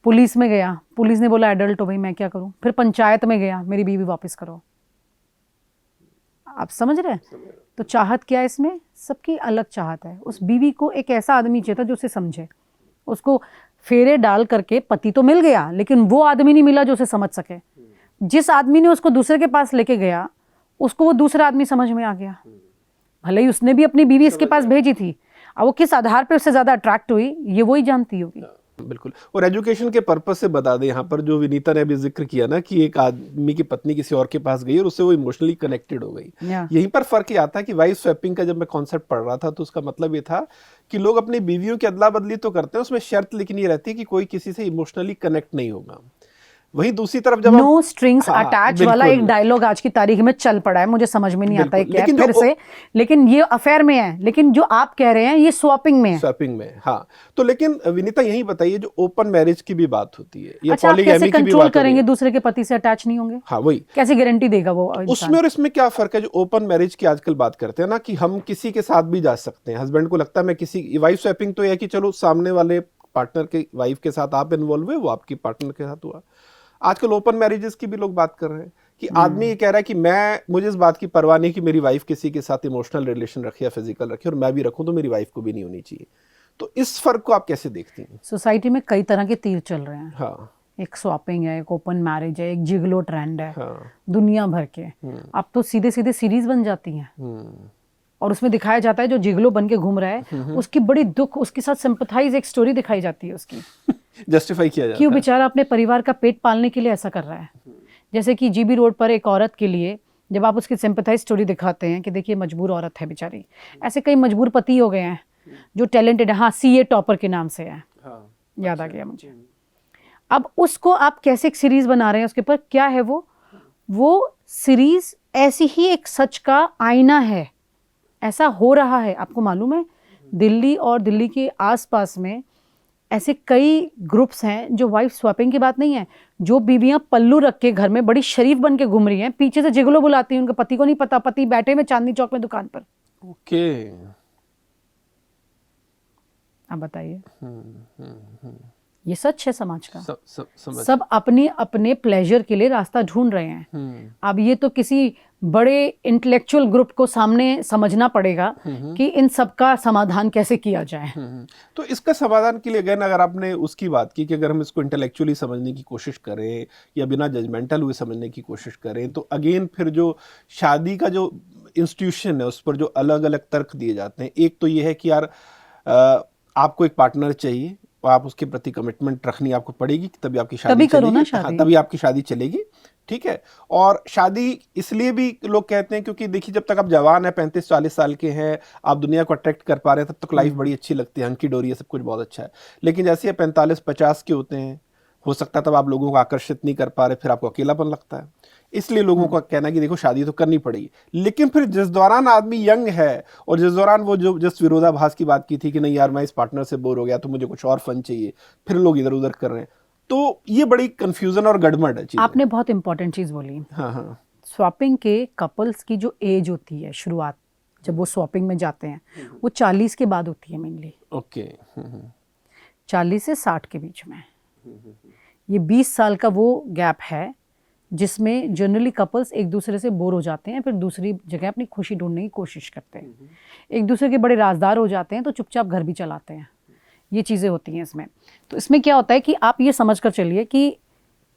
पुलिस में गया, पुलिस ने बोला एडल्ट हो भाई मैं क्या करूं, फिर पंचायत में गया मेरी बीवी वापस करो। आप समझ रहे हैं? तो चाहत क्या है इसमें, सबकी अलग चाहत है। उस बीवी को एक ऐसा आदमी चाहिए था जो उसे समझे, उसको फेरे डाल करके पति तो मिल गया लेकिन वो आदमी नहीं मिला जो उसे समझ सके। जिस आदमी ने उसको दूसरे के पास लेके गया उसको वो दूसरा आदमी समझ में आ गया, भले ही उसने भी अपनी बीवी इसके पास भेजी थी, अब वो किस आधार पे उससे ज्यादा अट्रैक्ट हुई ये वो ही जानती होगी।
बिल्कुल। और एजुकेशन के पर्पस से बता दें यहाँ पर, जो विनीता ने अभी जिक्र किया ना कि एक आदमी की पत्नी किसी और के पास गई और उससे वो इमोशनली कनेक्टेड हो गई, यहीं पर फर्क ये आता है कि वाइफ स्वैपिंग का जब मैं कॉन्सेप्ट पढ़ रहा था तो उसका मतलब ये था कि लोग अपनी बीवियों की अदला बदली तो करते हैं, उसमें शर्त लिखनी रहती है कि कोई किसी से इमोशनली कनेक्ट नहीं होगा। वहीं दूसरी तरफ जब
नो स्ट्रिंग्स अटैच वाला एक डायलॉग आज की तारीख में चल पड़ा है, मुझे समझ में नहीं आता है क्या फिर से, लेकिन ये अफेयर में है, लेकिन जो आप कह रहे हैं ये स्वैपिंग में है।
स्वैपिंग में, हाँ। तो लेकिन विनीता यही बताइए, जो ओपन मैरिज की भी बात होती है या
अच्छा,
पॉलीगैमी की भी
कंट्रोल करेंगे दूसरे के पति से अटैच नहीं होंगे?
हाँ, वही
कैसे गारंटी देगा वो
उसमें और इसमें क्या फर्क है? जो ओपन मैरिज की आजकल बात करते हैं ना कि हम किसी के साथ भी जा सकते हैं, हस्बैंड को लगता है मैं किसी, वाइफ स्वैपिंग तो यह है कि चलो सामने वाले पार्टनर के वाइफ के साथ आप इन्वॉल्व हुए, वो आपकी पार्टनर के साथ हुआ। आजकल ओपन मैरिजेस की भी लोग बात कर रहे हैं कि आदमी ये कह रहा है कि मुझे इस बात की परवाह नहीं कि मेरी वाइफ किसी के साथ इमोशनल रिलेशन रखे या फिजिकल रखे, और मैं भी रखूं तो मेरी वाइफ को भी नहीं होनी चाहिए। तो इस फर्क को आप कैसे देखती हैं?
सोसाइटी में कई तरह के तीर चल रहे हैं।
हाँ
एक स्वैपिंग है, एक ओपन मैरिज है, एक जिगलो ट्रेंड है,
हाँ
दुनिया भर के। अब तो सीधे सीधे सीरीज बन जाती हैं और उसमें दिखाया जाता है जो जिगलो बन के घूम रहा है उसकी बड़ी दुख, उसके साथ सिंपैथाइज एक स्टोरी दिखाई जाती है उसकी।
जस्टिफाई किया जाता
क्यों
है।
बेचारा अपने परिवार का पेट पालने के लिए ऐसा कर रहा है। जैसे कि जीबी रोड पर एक औरत के लिए जब आप उसकी सिंपैथाइज स्टोरी दिखाते हैं कि देखिए मजबूर औरत है बेचारी, ऐसे कई मजबूर पति हो गए हैं जो टैलेंटेड है। हाँ, सीए टॉपर के नाम से है, याद आ गया मुझे। अब उसको आप कैसे एक सीरीज बना रहे हैं, उसके ऊपर क्या है वो सीरीज ऐसी ही एक सच का आईना है। ऐसा हो रहा है, आपको मालूम है दिल्ली और दिल्ली के आसपास में ऐसे कई ग्रुप्स हैं जो वाइफ स्वैपिंग की बात नहीं है, जो बीवियां पल्लू रख के घर में बड़ी शरीफ बन के घूम रही हैं, पीछे से जिगलो बुलाती हैं, उनके पति को नहीं पता, पति बैठे में चांदनी चौक में दुकान पर।
ओके
अब बताइए, ये सच है समाज का।
समझ।
सब अपने अपने प्लेजर के लिए रास्ता ढूंढ रहे हैं। अब ये तो किसी बड़े इंटेलेक्चुअल ग्रुप को सामने समझना पड़ेगा कि इन सब का समाधान कैसे किया जाए।
तो इसका समाधान के लिए अगेन अगर आपने उसकी बात की कि अगर हम इसको इंटेलेक्चुअली समझने की कोशिश करें या बिना जजमेंटल हुए समझने की कोशिश करें, तो अगेन फिर जो शादी का जो इंस्टीट्यूशन है उस पर जो अलग अलग तर्क दिए जाते हैं, एक तो ये है कि यार आपको एक पार्टनर चाहिए और आप उसके प्रति कमिटमेंट रखनी आपको पड़ेगी, तभी आपकी शादी चलेगी। हाँ, तभी आपकी शादी चलेगी, ठीक है। और शादी इसलिए भी लोग कहते हैं क्योंकि देखिए जब तक आप जवान है, 35-40 साल के हैं, आप दुनिया को अट्रैक्ट कर पा रहे हैं, तब तक लाइफ बड़ी अच्छी लगती है, हंकी डोरी है, सब कुछ बहुत अच्छा है। लेकिन जैसे 45-50 के होते हैं, हो सकता है तब आप लोगों को आकर्षित नहीं कर पा रहे, फिर आपको अकेलापन लगता है। इसलिए लोगों का कहना है कि देखो शादी तो करनी पड़ेगी। लेकिन फिर जिस दौरान आदमी यंग है और जिस दौरान वो जो जिस विरोधाभास की बात की थी कि नहीं यार मैं इस पार्टनर से बोर हो गया तो मुझे कुछ और फन चाहिए, फिर लोग इधर उधर कर रहे हैं, तो ये बड़ी कंफ्यूजन और गड़बड़ है चीज़।
आपने बहुत इंपॉर्टेंट चीज बोली।
हाँ हाँ।
स्वैपिंग के कपल्स की जो एज होती है शुरुआत, जब वो स्वैपिंग में जाते हैं, वो 40 के बाद होती है मेनली।
ओके।
40 से 60 के बीच में ये 20 साल का वो गैप है जिसमें जनरली कपल्स एक दूसरे से बोर हो जाते हैं, फिर दूसरी जगह अपनी खुशी ढूंढने की कोशिश करते हैं, एक दूसरे के बड़े राजदार हो जाते हैं, तो चुपचाप घर भी चलाते हैं। ये चीज़ें होती हैं इसमें। तो इसमें क्या होता है कि आप ये समझ कर चलिए कि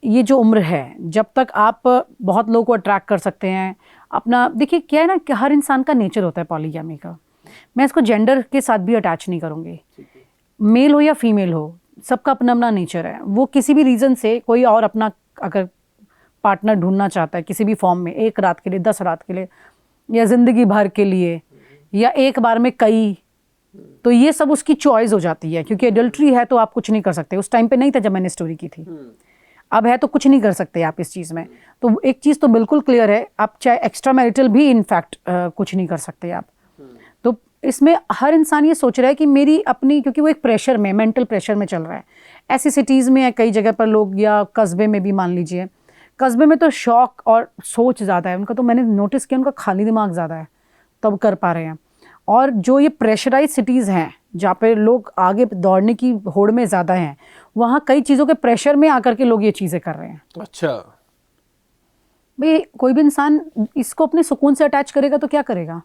ये जो उम्र है, जब तक आप बहुत लोगों को अट्रैक्ट कर सकते हैं अपना, देखिए क्या है ना कि हर इंसान का नेचर होता है पॉलीगैमी का। मैं इसको जेंडर के साथ भी अटैच नहीं करूँगी, मेल हो या फीमेल हो, सबका अपना अपना नेचर है। वो किसी भी रीज़न से कोई और अपना अगर पार्टनर ढूंढना चाहता है किसी भी फॉर्म में, 1 रात के लिए, 10 रात के लिए, या ज़िंदगी भर के लिए, या एक बार में कई, तो ये सब उसकी चॉइस हो जाती है। क्योंकि एडल्ट्री है तो आप कुछ नहीं कर सकते। उस टाइम पे नहीं था जब मैंने स्टोरी की थी, अब है तो कुछ नहीं कर सकते आप इस चीज़ में। तो एक चीज़ तो बिल्कुल क्लियर है, आप चाहे एक्स्ट्रा मैरिटल भी इनफैक्ट कुछ नहीं कर सकते आप। तो इसमें हर इंसान ये सोच रहा है कि मेरी अपनी, क्योंकि वो एक प्रेशर में, मेंटल प्रेशर में चल रहा है। ऐसी सिटीज़ में कई जगह पर लोग, या कस्बे में भी मान लीजिए, कस्बे में तो शौक और सोच ज़्यादा है उनका, तो मैंने नोटिस किया उनका खाली दिमाग ज़्यादा है, तब कर पा रहे हैं। और जो ये प्रेशराइज सिटीज़ हैं जहाँ पे लोग आगे दौड़ने की होड़ में ज़्यादा हैं, वहाँ कई चीज़ों के प्रेशर में आकर के लोग ये चीज़ें कर रहे हैं।
अच्छा
भाई कोई भी इंसान इसको अपने सुकून से अटैच करेगा तो क्या करेगा,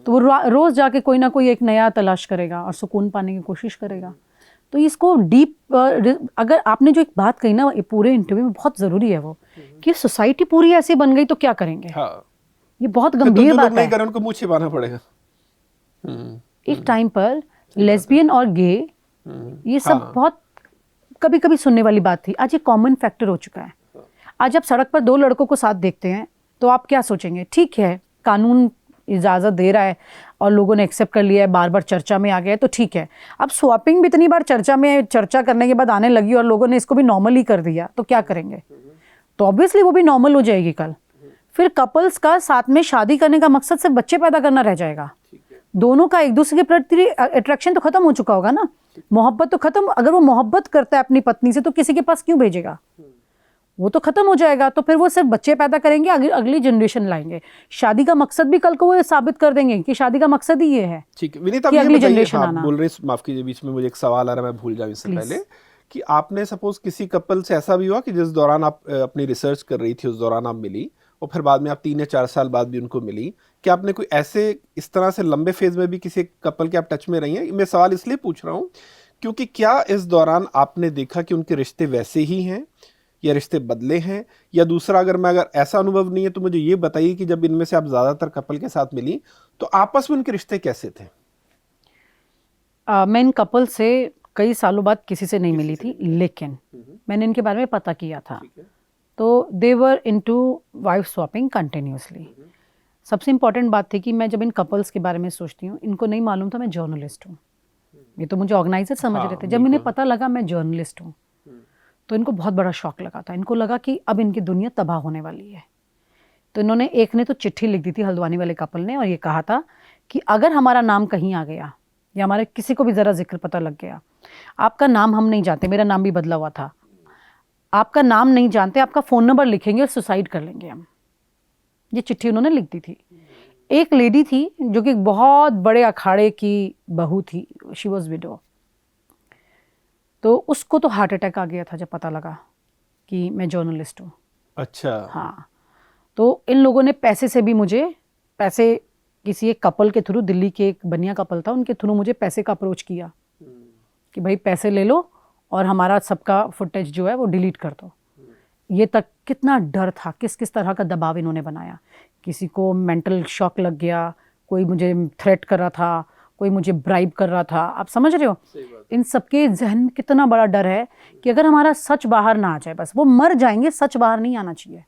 तो वो रोज़ जाके कोई ना कोई एक नया तलाश करेगा और सुकून पाने की कोशिश करेगा। तो इसको डीप, अगर आपने जो एक बात कही ना ये पूरे इंटरव्यू में बहुत ज़रूरी है वो, कि सोसाइटी पूरी ऐसी बन गई तो क्या करेंगे।
हाँ,
ये बहुत गंभीर बात है।
करें उनको मुँह छिपाना पड़ेगा।
एक टाइम पर लेस्बियन और गे ये सब बहुत कभी कभी सुनने वाली बात थी, आज ये कॉमन फैक्टर हो चुका है। आज आप सड़क पर 2 लड़कों को साथ देखते हैं तो आप क्या सोचेंगे, ठीक है कानून इजाज़त दे रहा है और लोगों ने एक्सेप्ट कर लिया है, बार बार चर्चा में आ गया है तो ठीक है। अब स्वैपिंग भी इतनी बार चर्चा करने के बाद आने लगी और लोगों ने इसको भी नॉर्मल ही कर दिया तो क्या करेंगे, तो ऑब्वियसली वो भी नॉर्मल हो जाएगी कल। फिर कपल्स का साथ में शादी करने का मकसद सिर्फ बच्चे पैदा करना रह जाएगा। दोनों का एक दूसरे के प्रति अट्रैक्शन तो खत्म हो चुका होगा ना, मोहब्बत तो खत्म। अगर वो मोहब्बत करता है अपनी पत्नी से तो किसी के पास क्यों भेजेगा, वो तो खत्म हो जाएगा। तो फिर वो सिर्फ बच्चे पैदा करेंगे, अगली जनरेशन लाएंगे। शादी का मकसद भी कल को वो साबित कर देंगे कि शादी का मकसद ही ये है।
ठीक है विनीता,
अगली जनरेशन आना।
बोल रहे, माफ कीजिए बीच में मुझे एक सवाल आ रहा है, मैं भूल जाऊं इससे पहले, कि आपने सपोज किसी कपल से ऐसा भी हुआ कि जिस दौरान आप अपनी रिसर्च कर रही थी उस दौरान आप मिली और फिर बाद में आप 3 या 4 साल बाद भी उनको मिली, कि आपने कोई ऐसे इस तरह से लंबे फेज में भी किसी कपल के आप टच में रही हैं? मैं सवाल इसलिए पूछ रहा हूँ क्योंकि क्या इस दौरान आपने देखा कि उनके रिश्ते वैसे ही हैं या रिश्ते बदले हैं, या दूसरा अगर ऐसा अनुभव नहीं है तो मुझे ये बताइए कि जब इनमें से आप ज्यादातर कपल के साथ मिली तो आपस में उनके रिश्ते कैसे थे?
मैं इन कपल से कई सालों बाद किसी से नहीं मिली थी, लेकिन मैंने इनके बारे में पता किया था। तो they were into wife swapping continuously. सबसे इम्पॉर्टेंट बात थी कि मैं जब इन कपल्स के बारे में सोचती हूँ, इनको नहीं मालूम था मैं जर्नलिस्ट हूँ। ये तो मुझे ऑर्गेनाइजर समझ रहे थे। जब इन्हें पता लगा मैं जर्नलिस्ट हूँ तो इनको बहुत बड़ा शॉक लगा था। इनको लगा कि अब इनकी दुनिया तबाह होने वाली है। तो इन्होंने, एक ने तो चिट्ठी लिख दी थी हल्द्वानी वाले कपल ने, और ये कहा था कि अगर हमारा नाम कहीं आ गया या हमारे किसी को भी ज़रा जिक्र पता लग गया, आपका नाम हम नहीं जानते, मेरा नाम भी बदला हुआ था, आपका नाम नहीं जानते, आपका फ़ोन नंबर लिखेंगे और सुसाइड कर लेंगे हम। ये चिट्ठी उन्होंने लिख दी थी। एक लेडी थी जो कि बहुत बड़े अखाड़े की बहू थी, शी वॉज विडो। तो उसको तो हार्ट अटैक आ गया था जब पता लगा कि मैं जर्नलिस्ट हूँ।
अच्छा।
हाँ, तो इन लोगों ने पैसे से भी मुझे, पैसे किसी एक कपल के थ्रू, दिल्ली के एक बनिया कपल था, उनके थ्रू मुझे पैसे का अप्रोच किया कि भाई पैसे ले लो और हमारा सबका फुटेज जो है वो डिलीट कर दो। ये तक कितना डर था, किस किस तरह का दबाव इन्होंने बनाया। किसी को मेंटल शॉक लग गया, कोई मुझे थ्रेट कर रहा था, कोई मुझे ब्राइब कर रहा था। आप समझ रहे हो इन सबके जहन में कितना बड़ा डर है कि अगर हमारा सच बाहर ना आ जाए, बस वो मर जाएंगे, सच बाहर नहीं आना चाहिए।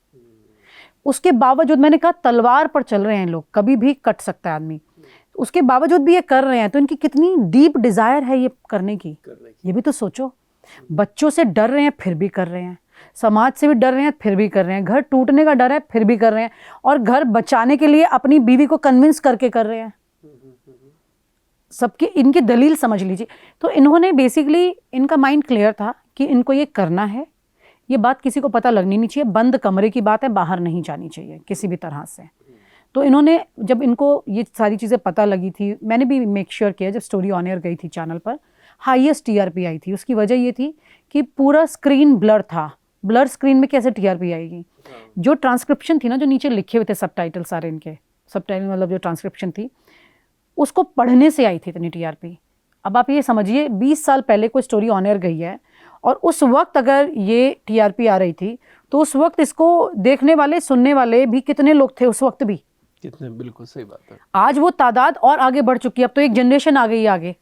उसके बावजूद मैंने कहा तलवार पर चल रहे हैं लोग, कभी भी कट सकता है आदमी। उसके बावजूद भी ये कर रहे हैं, तो इनकी कितनी डीप डिजायर है ये करने की, ये भी तो सोचो। बच्चों से डर रहे हैं फिर भी कर रहे हैं, समाज से भी डर रहे हैं फिर भी कर रहे हैं, घर टूटने का डर है फिर भी कर रहे हैं, और घर बचाने के लिए अपनी बीवी को कन्विंस करके कर रहे हैं। सबकी इनकी दलील समझ लीजिए। तो इन्होंने बेसिकली, इनका माइंड क्लियर था कि इनको ये करना है, ये बात किसी को पता लगनी नहीं चाहिए, बंद कमरे की बात है, बाहर नहीं जानी चाहिए किसी भी तरह से। तो इन्होंने, जब इनको ये सारी चीज़ें पता लगी थी, मैंने भी मेक श्योर किया, जब स्टोरी ऑन एयर गई थी चैनल पर, हाईएस्ट टीआरपी आई थी। उसकी वजह ये थी कि पूरा स्क्रीन ब्लर था। ब्लर स्क्रीन में कैसे टीआरपी आएगी? जो ट्रांसक्रिप्शन थी ना, जो नीचे लिखे हुए थे सबटाइटल सारे, इनके सबटाइटल मतलब जो ट्रांसक्रिप्शन थी, उसको पढ़ने से आई थी इतनी टीआरपी। अब आप ये समझिए 20 साल पहले कोई स्टोरी ऑन एयर गई है, और उस वक्त अगर ये टीआरपी आ रही थी, तो उस वक्त इसको देखने वाले, सुनने वाले भी कितने लोग थे उस वक्त भी,
कितने, बिल्कुल सही बात है।
आज वो तादाद और आगे बढ़ चुकी है। अब तो एक जनरेशन आ गई आगे,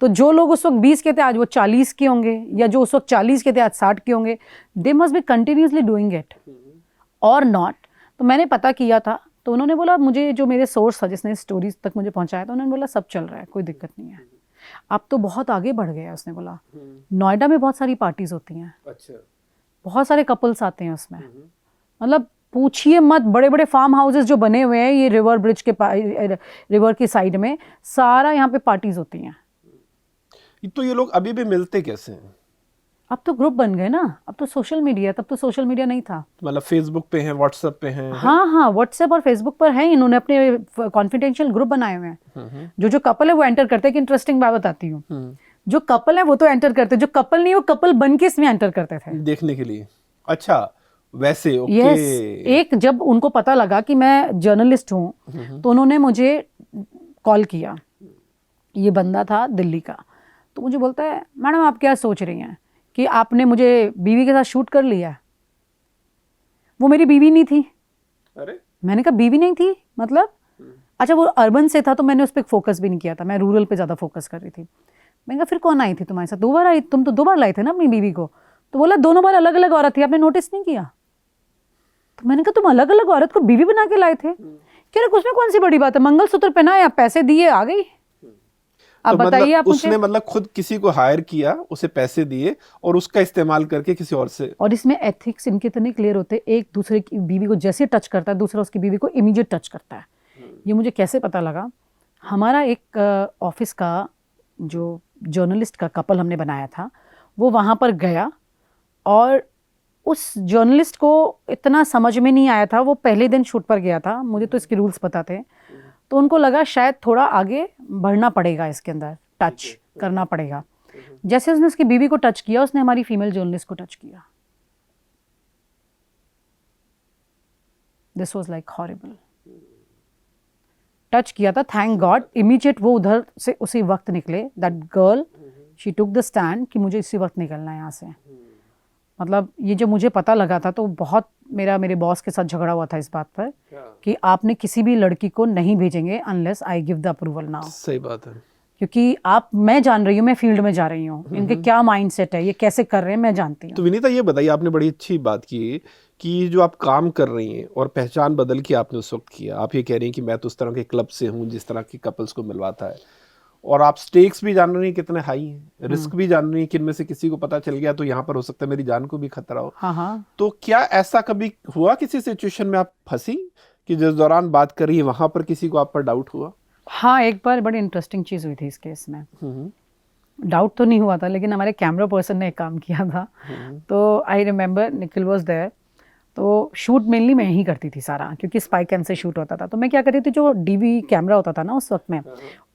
तो जो लोग उस वक्त 20 के थे आज वो 40 के होंगे, या जो उस वक्त 40 के थे आज 60 के होंगे। They must be continuously doing it और नॉट। तो मैंने पता किया था, तो उन्होंने बोला, मुझे जो मेरे सोर्स था जिसने स्टोरीज तक मुझे पहुंचाया था, उन्होंने बोला सब चल रहा है, कोई दिक्कत नहीं है। अब तो बहुत आगे बढ़ गया, उसने बोला नोएडा में बहुत सारी पार्टीज होती हैं। अच्छा। बहुत सारे कपल्स आते हैं उसमें, मतलब पूछिए मत। बड़े बड़े फार्म हाउसेस जो बने हुए हैं ये रिवर ब्रिज के रिवर की साइड में, सारा यहाँ पे पार्टीज होती हैं।
तो ये लोग अभी भी मिलते कैसे हैं? अब
तो ग्रुप बन गए ना, अब तो सोशल मीडिया, तब तो सोशल मीडिया नहीं था।
मतलब फेसबुक पे हैं, व्हाट्सएप पे हैं?
हाँ हाँ, व्हाट्सएप और फेसबुक पर हैं। इन्होंने अपने कॉन्फिडेंशियल ग्रुप बनाए हुए हैं। जो कपल है वो एंटर करते हैं। कि इंटरेस्टिंग बात बताती हूँ, जो कपल है वो तो एंटर करते, जो कपल नहीं वो कपल बन के इसमें एंटर करते थे
देखने के लिए। अच्छा, वैसे ओके।
यस, एक जब उनको पता लगा कि मैं जर्नलिस्ट हूँ तो उन्होंने मुझे कॉल किया। ये बंदा था दिल्ली का, तो मुझे बोलता है, मैडम आप क्या सोच रही हैं कि आपने मुझे बीवी के साथ शूट कर लिया? वो मेरी बीवी नहीं थी।
अरे,
मैंने कहा बीवी नहीं थी मतलब? अच्छा, वो अर्बन से था तो मैंने उस पर फोकस भी नहीं किया था, मैं रूरल पे ज़्यादा फोकस कर रही थी। मैंने कहा फिर कौन आई थी तुम्हारे साथ? 2 बार आई, तुम तो 2 बार लाए थे ना अपनी बीवी को। तो बोला दोनों बार अलग अलग औरत थी, आपने नोटिस नहीं किया? तो मैंने कहा तुम अलग अलग औरत को बीवी बना के लाए थे? कह रहे उसमें कौन सी बड़ी बात है, मंगलसूत्र पहनाया, पैसे दिए, आ गई। अब
तो
बताइए आप
उसने मतलब खुद किसी को हायर किया, उसे पैसे दिए और उसका इस्तेमाल करके किसी और से। और
इसमें एथिक्स इनके इतने क्लियर होते हैं, एक दूसरे की बीवी को जैसे टच करता है दूसरा उसकी बीवी को इमीडिएट टच करता है। ये मुझे कैसे पता लगा? हमारा एक ऑफिस का जो जर्नलिस्ट का कपल हमने बनाया था, वो वहाँ पर गया, और उस जर्नलिस्ट को इतना समझ में नहीं आया था, वो पहले दिन शूट पर गया था, मुझे तो इसके रूल्स पता थे, तो उनको लगा शायद थोड़ा आगे बढ़ना पड़ेगा, इसके अंदर टच करना पड़ेगा। जैसे उसने उसकी बीवी को टच किया, उसने हमारी फीमेल जर्नलिस्ट को टच किया। This was like horrible. Touch किया था, थैंक गॉड इमीडिएट वो उधर से उसी वक्त निकले। That girl she took the stand कि मुझे इसी वक्त निकलना है यहाँ से। मतलब ये जब मुझे पता लगा था तो बहुत मेरे बॉस के साथ झगड़ा हुआ था इस बात पर कि आपने किसी भी लड़की को नहीं भेजेंगे unless I give the approval now.
सही बात है,
क्योंकि मैं जान रही हूँ, मैं फील्ड में जा रही हूँ, इनके क्या माइंडसेट है, ये कैसे कर रहे हैं मैं जानती हूँ।
तो विनीता ये बताइए, आपने बड़ी अच्छी बात की कि जो आप काम कर रही हैं और पहचान बदल के आपने उस वक्त किया, आप ये कह रही हैं कि मैं तो उस तरह के क्लब से हूँ जिस तरह के कपल्स को मिलवाता है, और आप स्टेक्स भी जान रही हैं कितने हाई हैं, रिस्क भी जान रही हैं कि इनमें से किसी को पता चल गया तो यहाँ पर हो सकता है मेरी जान को भी खतरा हो।
हाँ।
तो क्या ऐसा कभी हुआ किसी सिचुएशन में आप फंसी कि जिस दौरान बात कर रही है वहां पर किसी को आप पर डाउट हुआ?
हाँ, एक बार बड़ी इंटरेस्टिंग चीज़ हुई थी इस केस में। डाउट तो नहीं हुआ था, लेकिन हमारे कैमरा पर्सन ने एक काम किया था। तो I remember Nikhil was there, तो शूट मेनली मैं ही करती थी सारा, क्योंकि स्पाई कैम से शूट होता था। तो मैं क्या करती थी, जो डीवी कैमरा होता था ना उस वक्त में,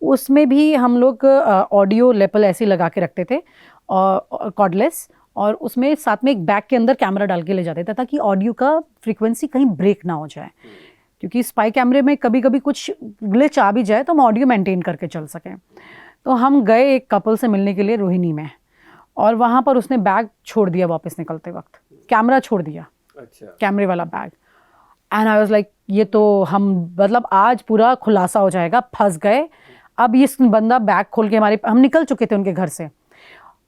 उसमें भी हम लोग ऑडियो लेपल ऐसे लगा के रखते थे और कॉर्डलेस, और उसमें साथ में एक बैग के अंदर कैमरा डाल के ले जाते थे ताकि ऑडियो का फ्रीक्वेंसी कहीं ब्रेक ना हो जाए, क्योंकि स्पाई कैमरे में कभी कभी कुछ ग्लिच आ भी जाए तो हम ऑडियो मेंटेन करके चल सकें। तो हम गए एक कपल से मिलने के लिए रोहिणी में, और वहाँ पर उसने बैग छोड़ दिया वापस निकलते वक्त, कैमरा छोड़ दिया। अच्छा। कैमरे वाला bag. And I was like ये तो हम मतलब आज पूरा खुलासा हो जाएगा, फंस गए। अब ये बंदा बैग खोल के हम निकल चुके थे उनके घर से।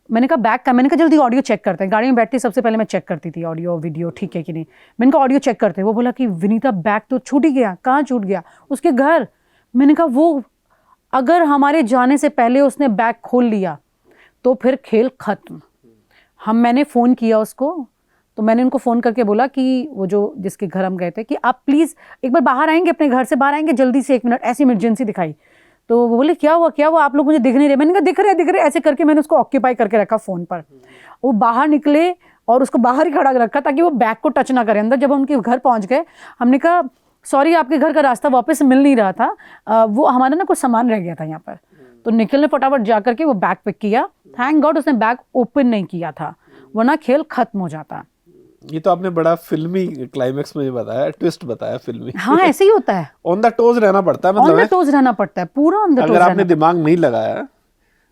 मैंने कहा बैग का, मैंने कहा जल्दी ऑडियो चेक करते हैं। गाड़ी में बैठती सबसे पहले मैं चेक करती थी ऑडियो वीडियो ठीक है कि नहीं। मैंने कहा ऑडियो चेक करते हैं। वो बोला कि विनीता बैग तो छूट ही गया। कहाँ छूट गया? उसके घर। मैंने कहा वो अगर हमारे जाने से पहले उसने बैग खोल लिया तो फिर खेल खत्म। मैंने फ़ोन किया उसको, तो मैंने उनको फ़ोन करके बोला कि वो जो जिसके घर हम गए थे कि आप प्लीज़ एक बार बाहर आएंगे, अपने घर से बाहर आएंगे जल्दी से, 1 मिनट, ऐसी इमरजेंसी दिखाई। तो वो बोले क्या हुआ, आप लोग मुझे दिख नहीं रहे। मैंने कहा दिख रहे, ऐसे करके मैंने उसको ऑक्यूपाई करके रखा फ़ोन पर। वो बाहर निकले और उसको बाहर ही खड़ा रखा ताकि वो बैग को टच ना करे अंदर। जब उनके घर पहुँच गए, हमने कहा सॉरी आपके घर का रास्ता वापस मिल नहीं रहा था, वो हमारा ना कुछ सामान रह गया था यहाँ पर। तो निखिल ने फटाफट जा करके वो बैग पिक किया। थैंक गॉड उसने बैग ओपन नहीं किया था, वरना खेल खत्म हो जाता।
ये तो आपने बड़ा फिल्मी क्लाइमेक्स में बताया, ट्विस्ट बताया फिल्मी।
हाँ ऐसे ही होता है,
ऑन द टोज रहना पड़ता है, मतलब
ऑन द टोज रहना पड़ता है, पूरा ऑन द टोज।
अगर आपने दिमाग नहीं लगाया।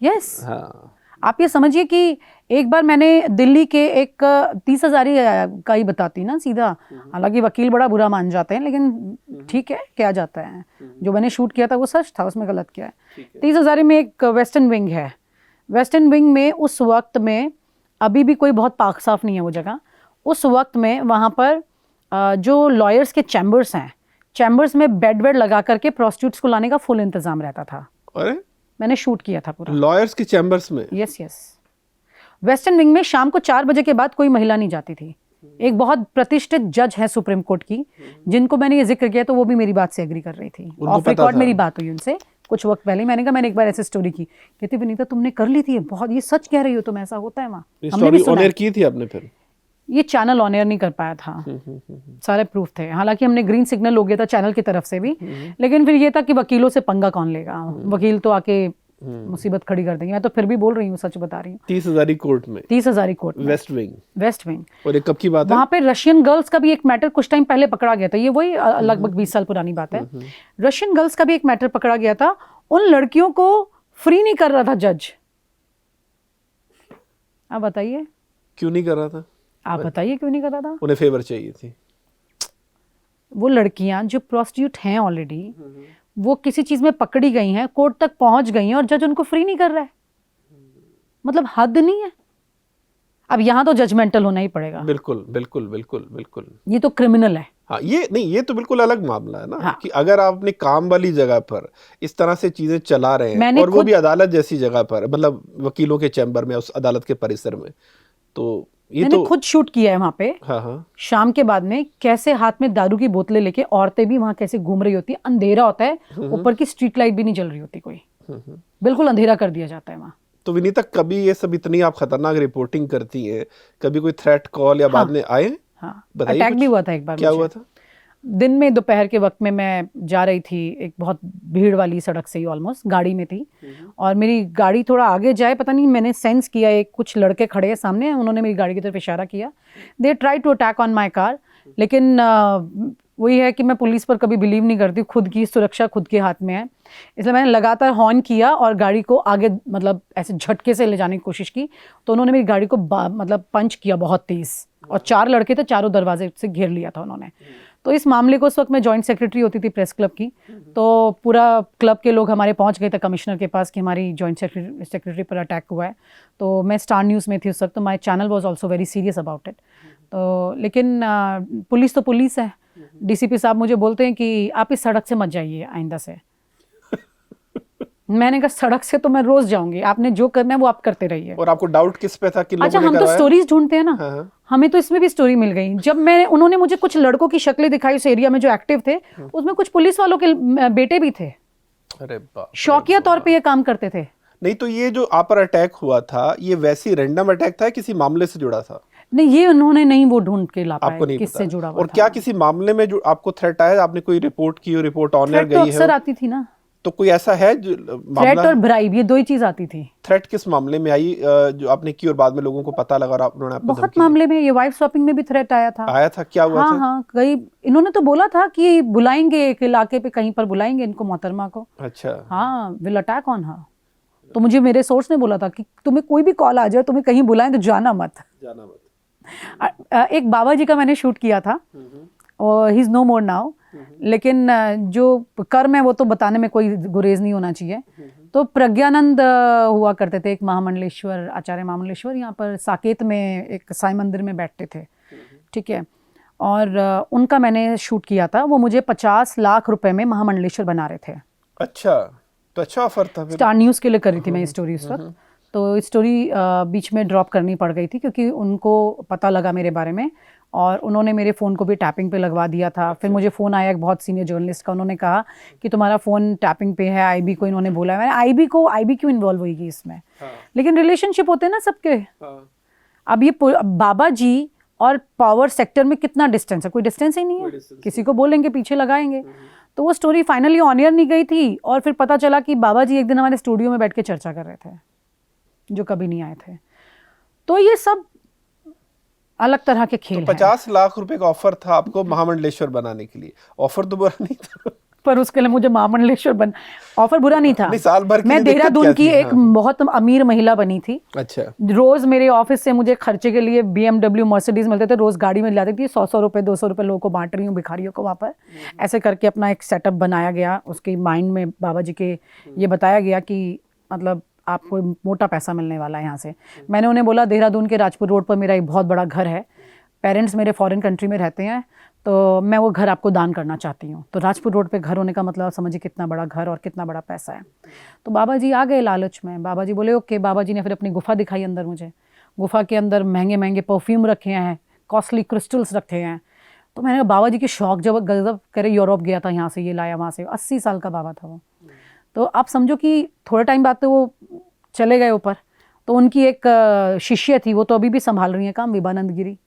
यस।
हाँ।
आप ये समझिए कि एक बार मैंने दिल्ली के एक 30,000 का ही बताती ना सीधा, हालांकि वकील बड़ा बुरा मान जाते हैं, लेकिन ठीक है क्या जाता है। जो मैंने शूट किया था वो सच था, उसमें गलत क्या है। 30,000 में एक वेस्टर्न विंग है। वेस्टर्न विंग में उस वक्त में अभी भी कोई बहुत पाक साफ नहीं है वो जगह। उस वक्त में वहाँ पर जो लॉयर्स के चैम्बर्स हैं, चैम्बर्स में बेड लगा करके प्रोस्टिट्यूट्स को लाने का फुल इंतजाम रहता था।
अरे
मैंने शूट किया था पूरा
लॉयर्स के चैम्बर्स में।
यस। वेस्टर्न विंग में शाम को 4 बजे के बाद कोई महिला नहीं जाती थी। एक बहुत प्रतिष्ठित जज है सुप्रीम कोर्ट की, जिनको मैंने ये जिक्र किया तो वो भी मेरी बात से एग्री कर रही थी। ऑफ रिकॉर्ड मेरी बात हुई उनसे कुछ वक्त पहले। मैंने कहा मैंने एक बार ऐसी स्टोरी की, कहती विनीता तुमने कर ली थी, बहुत ये सच कह रही हो तुम, ऐसा होता है वहाँ।
हमने भी ऑन एयर की थी आपने? फिर ये
चैनल ऑन एयर नहीं कर पाया था, सारे प्रूफ थे। हालांकि हमने ग्रीन सिग्नल हो गया था चैनल की तरफ से भी, लेकिन फिर ये था कि वकीलों से पंगा कौन लेगा, वकील तो आके मुसीबत खड़ी कर देंगे। मैं तो फिर भी बोल रही हूँ, सच बता रही हूँ।
30,000 कोर्ट में।
30,000 कोर्ट में।
West wing. और ये कब की बात है?
वहाँ पे रशियन गर्ल्स का भी एक मैटर कुछ टाइम पहले पकड़ा गया था। ये वही लगभग 20 साल पुरानी बात है। रशियन गर्ल्स का भी एक मैटर पकड़ा गया था। उन लड़कियों को फ्री नहीं कर रहा था जज। आप बताइए
क्यों नहीं कर रहा था?
आप बताइए क्यों नहीं कर रहा था?
उन्हें फेवर चाहिए थी।
वो लड़कियां जो प्रोस्टिट्यूट हैं ऑलरेडी, वो किसी चीज में पकड़ी गई हैं, कोर्ट तक पहुंच गई हैं और जज उनको फ्री नहीं कर रहा है। मतलब हद नहीं है। अब यहाँ तो जजमेंटल होना ही पड़ेगा।
बिल्कुल बिल्कुल बिल्कुल बिल्कुल।
ये तो क्रिमिनल है।
हाँ ये नहीं, ये तो बिल्कुल अलग मामला है ना।
हाँ।
कि अगर आप अपने काम वाली जगह पर इस तरह से चीजें चला रहे हैं, और वो भी अदालत जैसी जगह पर, मतलब वकीलों के चैम्बर में, उस अदालत के परिसर में, तो ये
मैंने
तो
खुद शूट किया है वहाँ पे।
हाँ।
शाम के बाद में कैसे हाथ में दारू की बोतलें लेके औरतें भी वहाँ कैसे घूम रही होती है। अंधेरा होता है, ऊपर की स्ट्रीट लाइट भी नहीं जल रही होती कोई, बिल्कुल अंधेरा कर दिया जाता है वहाँ।
तो विनीता कभी ये सब इतनी आप खतरनाक रिपोर्टिंग करती हैं, कभी कोई थ्रेट कॉल या बाद में आए?
हाँ,
बताइए।
अटैक भी हुआ था एक बार।
क्या हुआ था?
दिन में दोपहर के वक्त में मैं जा रही थी, एक बहुत भीड़ वाली सड़क से ही ऑलमोस्ट गाड़ी में थी, और मेरी गाड़ी थोड़ा आगे जाए, पता नहीं मैंने सेंस किया एक कुछ लड़के खड़े हैं सामने, उन्होंने मेरी गाड़ी की तरफ इशारा किया। They try to attack on my car, लेकिन वही है कि मैं पुलिस पर कभी बिलीव नहीं करती, खुद की सुरक्षा खुद के हाथ में है। इसलिए मैंने लगातार हॉर्न किया और गाड़ी को आगे मतलब ऐसे झटके से ले जाने की कोशिश की, तो उन्होंने मेरी गाड़ी को मतलब पंच किया बहुत तेज़, और 4 लड़के थे, चारों दरवाजे से घेर लिया था उन्होंने। तो इस मामले को, उस वक्त मैं जॉइंट सेक्रेटरी होती थी प्रेस क्लब की, तो पूरा क्लब के लोग हमारे पहुंच गए थे कमिश्नर के पास कि हमारी जॉइंट सेक्रेटरी पर अटैक हुआ है। तो मैं स्टार न्यूज़ में थी उस वक्त, तो my channel was also very serious about it. तो लेकिन पुलिस तो पुलिस है। डीसीपी साहब मुझे बोलते हैं कि आप इस सड़क से मत जाइए आइंदा से। मैंने कहा सड़क से तो मैं रोज जाऊंगी, आपने जो करना है वो आप करते रहिए।
और आपको डाउट किस पे था? किन लोगों
अच्छा,
ने
हम तो
करवाया?
स्टोरीज ढूंढते हैं ना।
हाँ।
हमें तो इसमें भी स्टोरी मिल गई। जब उन्होंने मुझे कुछ लड़कों की शक्लें दिखाई उस एरिया में जो एक्टिव थे, उसमें कुछ पुलिस वालों के बेटे भी थे।
अरे बाप,
शौकिया तौर पे ये काम करते थे।
नहीं तो ये जो आप पर अटैक हुआ था, ये वैसी रैंडम अटैक था, किसी मामले से जुड़ा था?
नहीं, ये उन्होंने नहीं वो ढूंढ के ला
आपको
पाए
नहीं
किससे
पता।
जुड़ा हुआ
और
था।
क्या किसी मामले में जो आपको थ्रेट आया, आपने कोई रिपोर्ट की, रिपोर्ट ऑनर
थ्रेट
गई
तो
है?
अक्सर आती थी ना।
तो कोई ऐसा है जो
थ्रेट
मामला?
और ब्राइब, ये 2 ही चीज आती थी।
थ्रेट किस मामले में आई जो आपने की और बाद में लोगों को पता लगा और उन्होंने आपको
बहुत
धमकी दी?
मामले में, ये वाइफ स्वैपिंग में भी थ्रेट आया था।
आया था? क्या हुआ
हाँ
था?
हाँ, कई इन्होंने तो बोला था कि बुलाएंगे एक इलाके पे, कहीं पर बुलाएंगे इनको, मोहतरमा को।
अच्छा।
हाँ, विल अटैक ऑन हर। तो मुझे मेरे सोर्स ने बोला था कि तुम्हें कोई भी कॉल आ जाए, तुम्हें कहीं बुलाएं तो जाना मत। एक बाबा जी का मैंने शूट किया था, और he is no more now, लेकिन जो कर्म है वो तो बताने में कोई गुरेज नहीं होना चाहिए। तो प्रज्ञानंद हुआ करते थे, एक महामंडलेश्वर, आचार्य महामंडलेश्वर, यहाँ पर साकेत में एक साई मंदिर में बैठते थे, ठीक है। और उनका मैंने शूट किया था। वो मुझे 50 लाख रुपए में महामंडलेश्वर बना रहे थे।
अच्छा, तो अच्छा ऑफर था फिर।
स्टार न्यूज़ के लिए करी थी मैं ये स्टोरी उस वक्त। तो स्टोरी बीच में ड्रॉप करनी पड़ गई थी क्योंकि उनको पता लगा मेरे बारे में, और उन्होंने मेरे फ़ोन को भी टैपिंग पे लगवा दिया था। फिर मुझे फ़ोन आया एक बहुत सीनियर जर्नलिस्ट का, उन्होंने कहा कि तुम्हारा फ़ोन टैपिंग पे है, आईबी को इन्होंने बोला है। मैंने आईबी क्यों इन्वॉल्व होगी इसमें?
हाँ।
लेकिन रिलेशनशिप होते हैं ना सबके।
हाँ।
अब ये बाबा जी और पावर सेक्टर में कितना डिस्टेंस है? कोई डिस्टेंस ही नहीं है। किसी को बोलेंगे, पीछे लगाएंगे। तो वो स्टोरी फाइनली ऑन एयर नहीं गई थी, और फिर पता चला कि बाबा जी एक दिन हमारे स्टूडियो में बैठ के चर्चा कर रहे थे, जो कभी नहीं आए थे। तो ये सब अलग तरह के खेल
तो 50 लाख रुपए का ऑफर था आपको महामंडलेश्वर बनाने के लिए। ऑफर तो बुरा नहीं था,
पर उसके लिए मुझे महामंडलेश्वर ऑफर बुरा नहीं था।
नहीं, साल भर की
मैं देहरादून की एक बहुत अमीर महिला बनी थी।
अच्छा।
रोज मेरे ऑफिस से मुझे खर्चे के लिए BMW मर्सिडीज मिलते थे, रोज गाड़ी में लाती थी। 100 रुपए 200 रुपए लोगों को बांट रही हूँ, भिखारियों को वहाँ पर। ऐसे करके अपना एक सेटअप बनाया गया। उसके माइंड में बाबा जी के ये बताया गया कि मतलब आपको मोटा पैसा मिलने वाला है यहाँ से। मैंने उन्हें बोला देहरादून के राजपुर रोड पर मेरा एक बहुत बड़ा घर है, पेरेंट्स मेरे फॉरेन कंट्री में रहते हैं, तो मैं वो घर आपको दान करना चाहती हूँ। तो राजपुर रोड पे घर होने का मतलब समझिए कितना बड़ा घर और कितना बड़ा पैसा है। तो बाबा जी आ गए लालच में। बाबा जी बोले ओके। बाबा जी ने फिर अपनी गुफा दिखाई अंदर मुझे। गुफा के अंदर महंगे महंगे परफ्यूम रखे हैं, कॉस्टली क्रिस्टल्स रखे हैं। तो मैंने कहा बाबा जी की शौक जब गजब करे, यूरोप गया था, यहाँ से ये लाया, वहाँ से। 80 साल का बाबा था वो। तो आप समझो कि थोड़े टाइम बाद तो वो चले गए ऊपर। तो उनकी एक शिष्य थी, वो तो अभी भी संभाल रही है काम, विभानंद गिरी।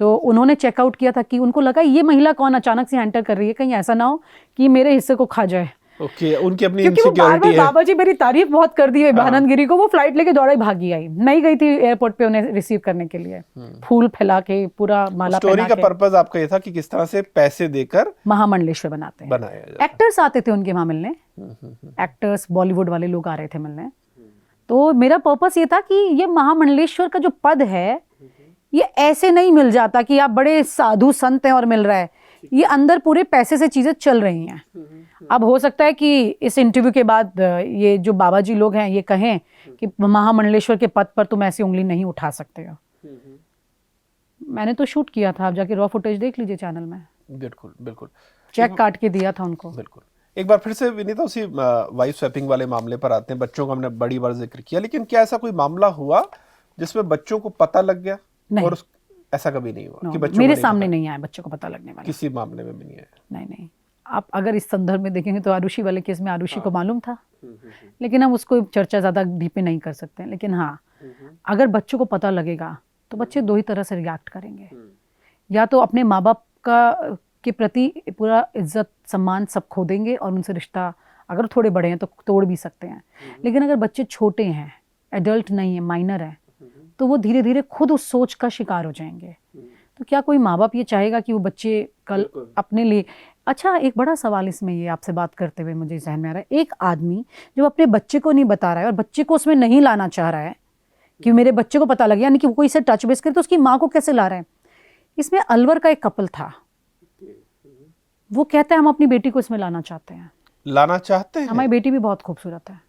तो उन्होंने चेकआउट किया था कि उनको लगा ये महिला कौन अचानक से एंटर कर रही है, कहीं ऐसा ना हो कि मेरे हिस्से को खा जाए।
ओके, उनकी अपनी
क्योंकि वो
इनसिक्योरिटी है।
बाबा जी मेरी तारीफ बहुत कर दी है विभानंद गिरी को। वो फ्लाइट लेके दौड़ा भागी आई, नहीं गई थी एयरपोर्ट पे उन्हें रिसीव करने के लिए, फूल फैला के, पूरा माला
स्टोरी का पर्पस आपका ये था कि किस तरह से पैसे देकर
महामंडलेश्वर बनाते हैं।
बनाया जाए।
एक्टर्स आते थे उनके वहां मिलने, एक्टर्स बॉलीवुड वाले लोग आ रहे थे मिलने। तो मेरा पर्पस ये था कि ये महामंडलेश्वर का जो पद है, ये ऐसे नहीं मिल जाता कि आप बड़े साधु संत हैं और मिल रहा है। ये अंदर पूरे पैसे से चीजें चल रही हैं। अब हो सकता है कि इस इंटरव्यू के बाद ये जो बाबा जी लोग हैं ये कहें कि महामंडलेश्वर के पद पर तुम ऐसी उंगली नहीं उठा सकते हो। मैंने तो शूट किया था, आप जाके रॉ फुटेज देख लीजिए चैनल में।
बिल्कुल बिल्कुल,
चेक काट के दिया था उनको।
बिल्कुल। एक बार फिर से विनीता उसी वाइफ स्वैपिंग वाले मामले पर आते हैं। बच्चों का हमने बड़ी बार जिक्र किया, लेकिन क्या ऐसा कोई मामला हुआ जिसमें बच्चों को पता लग गया?
नहीं।
और ऐसा कभी नहीं हुआ कि बच्चों
मेरे
को
सामने नहीं आया बच्चों को पता लगने वाला,
किसी मामले में भी नहीं आया?
नहीं। आप अगर इस संदर्भ में देखेंगे तो आरुषि वाले केस में आरुषि को मालूम था, लेकिन हम उसको चर्चा ज़्यादा डीप में नहीं कर सकते। लेकिन हाँ, अगर बच्चों को पता लगेगा तो बच्चे 2 ही तरह से रिएक्ट करेंगे। या तो अपने माँ बाप के प्रति पूरा इज्जत सम्मान सब खो देंगे और उनसे रिश्ता, अगर थोड़े बड़े हैं तो तोड़ भी सकते हैं। लेकिन अगर बच्चे छोटे हैं, एडल्ट नहीं है, माइनर है, तो वो धीरे धीरे खुद उस सोच का शिकार हो जाएंगे। तो तो क्या कोई माँ बाप ये चाहेगा कि वो बच्चे कल अपने लिए। अच्छा, एक बड़ा सवाल इसमें ये आपसे बात करते हुए मुझे जहन में आ रहा है, एक आदमी जो अपने बच्चे को नहीं बता रहा है और बच्चे को उसमें नहीं लाना चाह रहा है कि मेरे बच्चे को पता लग गया, यानी कि वो कोई से टच बेस करे, तो उसकी माँ को कैसे ला रहा है। इसमें अलवर का एक कपल था, वो कहता है हम अपनी बेटी को इसमें लाना चाहते हैं।
लाना चाहते हैं?
हमारी बेटी भी बहुत खूबसूरत है।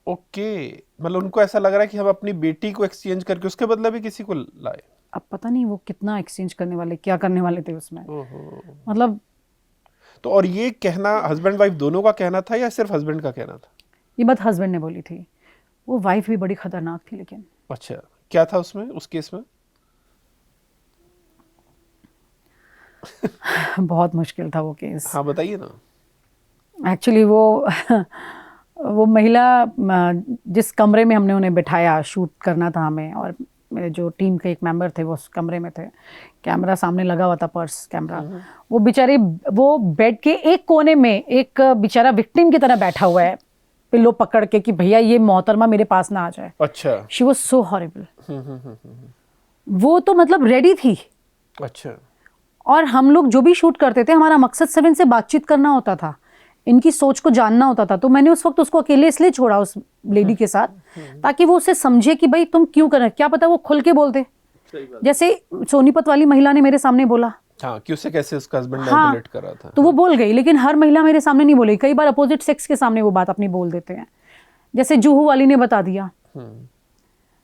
ओके, मतलब उनको ऐसा लग रहा है कि हम अपनी बेटी को एक्सचेंज करके उसके बदले भी किसी को लाए।
अब पता नहीं वो कितना एक्सचेंज करने वाले, क्या करने वाले थे उसमें। मतलब
तो और ये कहना हस्बैंड वाइफ दोनों का कहना था या सिर्फ हस्बैंड का कहना था?
ये बात हस्बैंड ने बोली थी। वो वाइफ भी बड़ी खतरनाक थी लेकिन।
अच्छा, क्या था उसमें, उस केस में?
बहुत मुश्किल था वो केस।
हाँ बताइए ना।
एक्चुअली वो महिला, जिस कमरे में हमने उन्हें बिठाया, शूट करना था हमें, और मेरे जो टीम के एक मेंबर थे वो उस कमरे में थे, कैमरा सामने लगा हुआ था, पर्स कैमरा। वो बेचारे, वो बेड के एक कोने में एक बेचारा विक्टिम की तरह बैठा हुआ है, पिल्लो पकड़ के कि भैया ये मोहतरमा मेरे पास ना आ जाए।
अच्छा।
She was so horrible. वो तो मतलब रेडी थी।
अच्छा।
और हम लोग जो भी शूट करते थे, हमारा मकसद 7 से बातचीत करना होता था, इनकी सोच को जानना होता था। तो मैंने उस वक्त उसको अकेले इसलिए छोड़ा उस लेडी के साथ, ताकि वो उसे समझे कि भाई तुम क्यों कर रहे, क्या पता वो खुल के बोल दे, जैसे सोनीपत वाली महिला ने मेरे सामने बोला।
हाँ, कि उससे कैसे उसका हस्बैंड मैनिपुलेट कर रहा था।
तो वो बोल गई, लेकिन हर महिला मेरे सामने नहीं बोली। कई बार अपोजिट सेक्स के सामने वो बात अपनी बोल देते हैं, जैसे जूहू वाली ने बता दिया।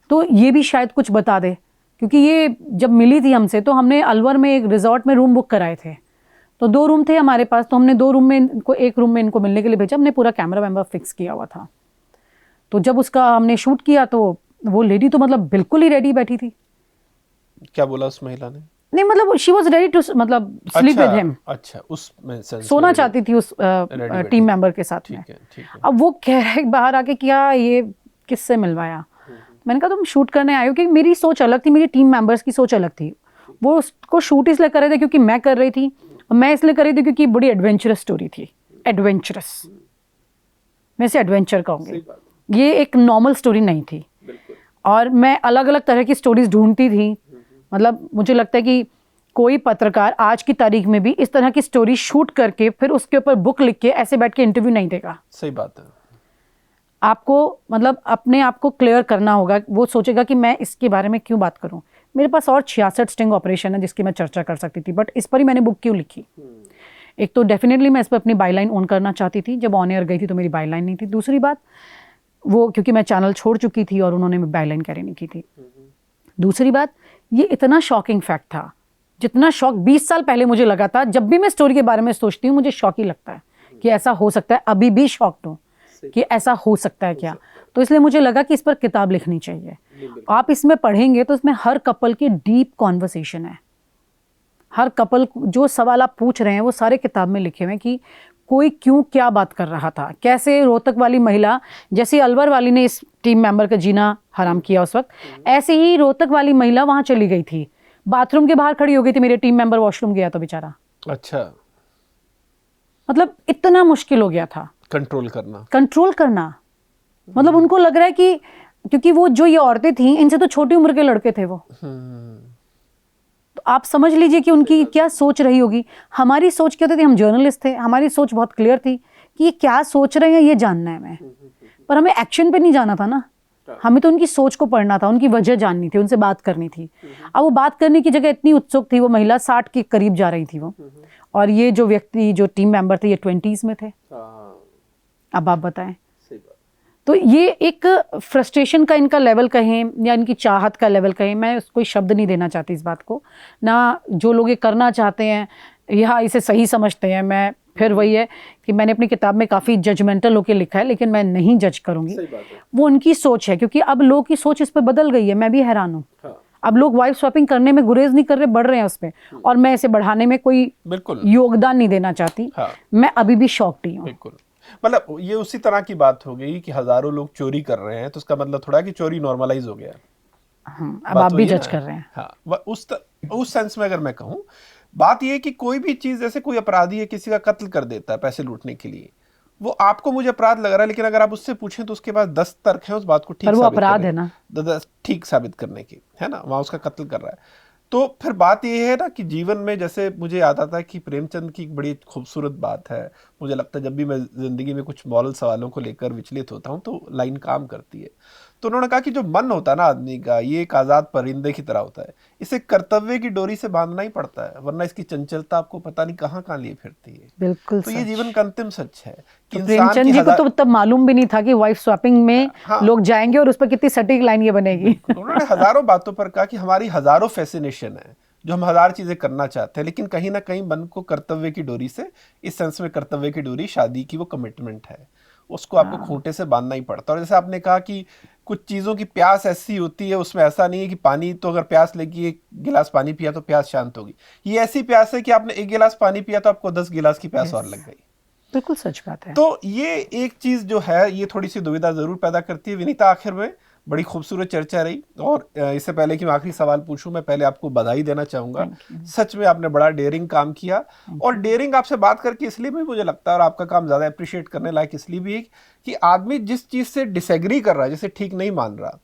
तो ये भी शायद कुछ बता दे, क्योंकि ये जब मिली थी हमसे तो हमने अलवर में एक रिजॉर्ट में रूम बुक कराए थे, तो 2 रूम थे हमारे पास, तो हमने 2 रूम में इनको, एक रूम में इनको मिलने के लिए भेजा। हमने पूरा कैमरा वैमरा फिक्स किया हुआ था। तो जब उसका हमने शूट किया तो वो लेडी तो मतलब बिल्कुल ही रेडी बैठी थी।
क्या बोला उस महिला ने?
नहीं मतलब शी वाज रेडी टू मतलब स्लीप विद हिम।
अच्छा, उस
सोना चाहती थी उस टीम मेंबर के साथ में।
ठीक है।
अब वो कह रहा है बाहर आके, क्या ये किससे मिलवाया। मैंने कहा तुम शूट करने आए हो, कि मेरी सोच अलग थी, मेरी टीम मेंबर्स की सोच अलग थी। वो उसको शूट इसलिए कर रहे थे क्योंकि मैं कर रही थी, और मैं इसलिए कर रही थी क्योंकि बड़ी एडवेंचरस स्टोरी थी। एडवेंचरस, मैं इसे एडवेंचर कहूँगी। ये एक नॉर्मल स्टोरी नहीं थी। और मैं अलग अलग तरह की स्टोरीज ढूंढती थी। मतलब मुझे लगता है कि कोई पत्रकार आज की तारीख में भी इस तरह की स्टोरी शूट करके फिर उसके ऊपर बुक लिख के ऐसे बैठ के इंटरव्यू नहीं देगा।
सही बात है।
आपको मतलब अपने आप को क्लियर करना होगा। वो सोचेगा कि मैं इसके बारे में क्यों बात करूं। मेरे पास और 66 स्टिंग ऑपरेशन है जिसकी मैं चर्चा कर सकती थी, बट इस पर ही मैंने बुक क्यों लिखी। एक तो डेफिनेटली मैं इस पर अपनी बाईलाइन ऑन करना चाहती थी। जब ऑन एयर गई थी तो मेरी बाईलाइन नहीं थी। दूसरी बात, वो क्योंकि मैं चैनल छोड़ चुकी थी और उन्होंने बाईलाइन कैरी नहीं की थी। दूसरी बात, ये इतना शॉकिंग फैक्ट था, जितना शॉक 20 साल पहले मुझे लगा था। जब भी मैं स्टोरी के बारे में सोचती हूँ मुझे शॉक ही लगता है कि ऐसा हो सकता है। अभी भी शॉक्ड हूँ कि ऐसा हो सकता है क्या। तो इसलिए मुझे लगा कि इस पर किताब लिखनी चाहिए। आप इसमें पढ़ेंगे तो इसमें हर कपल की डीप कॉन्वर्सेशन है। हर कपल जो सवाल आप पूछ रहे हैं वो सारे किताब में लिखे हुए हैं कि कोई क्यों क्या बात कर रहा था। कैसे रोहतक वाली महिला, जैसे अलवर वाली ने इस टीम मेंबर का जीना हराम किया उस वक्त, ऐसे ही रोहतक वाली महिला वहां चली गई थी, बाथरूम के बाहर खड़ी हो गई थी। मेरे टीम मेंबर वॉशरूम गया तो बेचारा।
अच्छा,
मतलब इतना मुश्किल हो गया था कंट्रोल करना। मतलब उनको लग रहा है कि क्योंकि वो जो ये औरतें थी इनसे तो छोटी उम्र के लड़के थे वो। तो आप समझ लीजिए कि उनकी क्या सोच रही होगी। हमारी सोच क्या होती थी, हम जर्नलिस्ट थे, हमारी सोच बहुत क्लियर थी कि ये क्या सोच रहे हैं ये जानना है हमें, पर हमें एक्शन पे नहीं जाना था ना। हमें तो उनकी सोच को पढ़ना था, उनकी वजह जाननी थी, उनसे बात करनी थी। अब वो बात करने की जगह इतनी उत्सुक थी, वो महिला 60 के करीब जा रही थी वो, और ये जो व्यक्ति जो टीम मेंबर थे ये 20s में थे। अब आप बताएं। तो ये एक फ्रस्ट्रेशन का इनका लेवल कहें या इनकी चाहत का लेवल कहें, मैं कोई शब्द नहीं देना चाहती इस बात को ना। जो लोग ये करना चाहते हैं या इसे सही समझते हैं, मैं फिर वही है कि मैंने अपनी किताब में काफ़ी जजमेंटल होकर लिखा है, लेकिन मैं नहीं जज करूंगी। वो उनकी सोच है, क्योंकि अब लोग की सोच इस पर बदल गई है। मैं भी हैरान हूँ। अब लोग वाइफ स्वैपिंग करने में गुरेज नहीं कर रहे, बढ़ रहे हैं उसमें, और मैं इसे बढ़ाने में कोई योगदान नहीं देना चाहती। मैं अभी भी शॉक्ड ही हूँ।
मतलब ये उसी तरह की बात हो गई कि हजारों लोग चोरी कर रहे हैं, तो उसका मतलब थोड़ा कि चोरी नॉर्मलाइज हो गया।
अब आप भी जज कर रहे हैं।
हाँ, उस सेंस में अगर मैं कहूँ, बात ये है कि कोई भी चीज, जैसे कोई अपराधी है किसी का कत्ल कर देता है पैसे लूटने के लिए, वो आपको मुझे अपराध लग रहा है, लेकिन अगर आप उससे पूछें तो उसके पास 10 तर्क हैं उस बात को ठीक साबित
अपराध है ना,
ठीक साबित करने की, है ना। वहां उसका कत्ल कर रहा है। तो फिर बात ये है ना कि जीवन में, जैसे मुझे याद आता है कि प्रेमचंद की एक बड़ी खूबसूरत बात है, मुझे लगता है जब भी मैं जिंदगी में कुछ मॉरल सवालों को लेकर विचलित होता हूँ तो लाइन काम करती है। तो उन्होंने कहा कि जो मन होता है ना आदमी का, ये एक आज़ाद परिंदे की तरह होता है, इसे कर्तव्य की डोरी से बांधना ही पड़ता है, वरना इसकी चंचलता आपको पता नहीं कहाँ कहाँ लिए फिरती है।
बिल्कुल
तो ये
सच।
जीवन का अंतिम सच है कि
तो
इंसान
प्रेमचंद
की
जी को
हजार,
तो तब मालूम भी नहीं था कि वाइफ स्वैपिंग में
हाँ,
लोग जाएंगे और उस पर कितनी सटीक लाइन ये बनेगी।
तो उन्होंने हजारों बातों पर कहा कि हमारी हजारों फैसिनेशन है, जो हम हजार चीजें करना चाहते हैं, लेकिन कहीं ना कहीं मन को कर्तव्य की डोरी से, इस सेंस में कर्तव्य की डोरी शादी की वो कमिटमेंट है, उसको आपको खूंटे से बांधना ही पड़ता है। और जैसे आपने कहा कि कुछ चीज़ों की प्यास ऐसी होती है, उसमें ऐसा नहीं है कि पानी तो अगर प्यास लगी, एक गिलास पानी पिया तो प्यास शांत होगी। ये ऐसी प्यास है कि आपने एक गिलास पानी पिया तो आपको 10 गिलास की प्यास और लग गई।
बिल्कुल सच बात है।
तो ये एक चीज जो है, ये थोड़ी सी दुविधा जरूर पैदा करती है। विनीता, आखिर में बड़ी खूबसूरत चर्चा रही, और इससे पहले कि मैं आखिरी सवाल पूछूं, मैं पहले आपको बधाई देना चाहूंगा। सच में आपने बड़ा डेयरिंग काम किया, और डेयरिंग आपसे बात करके इसलिए भी मुझे लगता है, और आपका काम ज्यादा अप्रिशिएट करने लायक इसलिए भी है कि आदमी जिस चीज से डिसएग्री कर रहा है, जिसे ठीक नहीं मान रहा,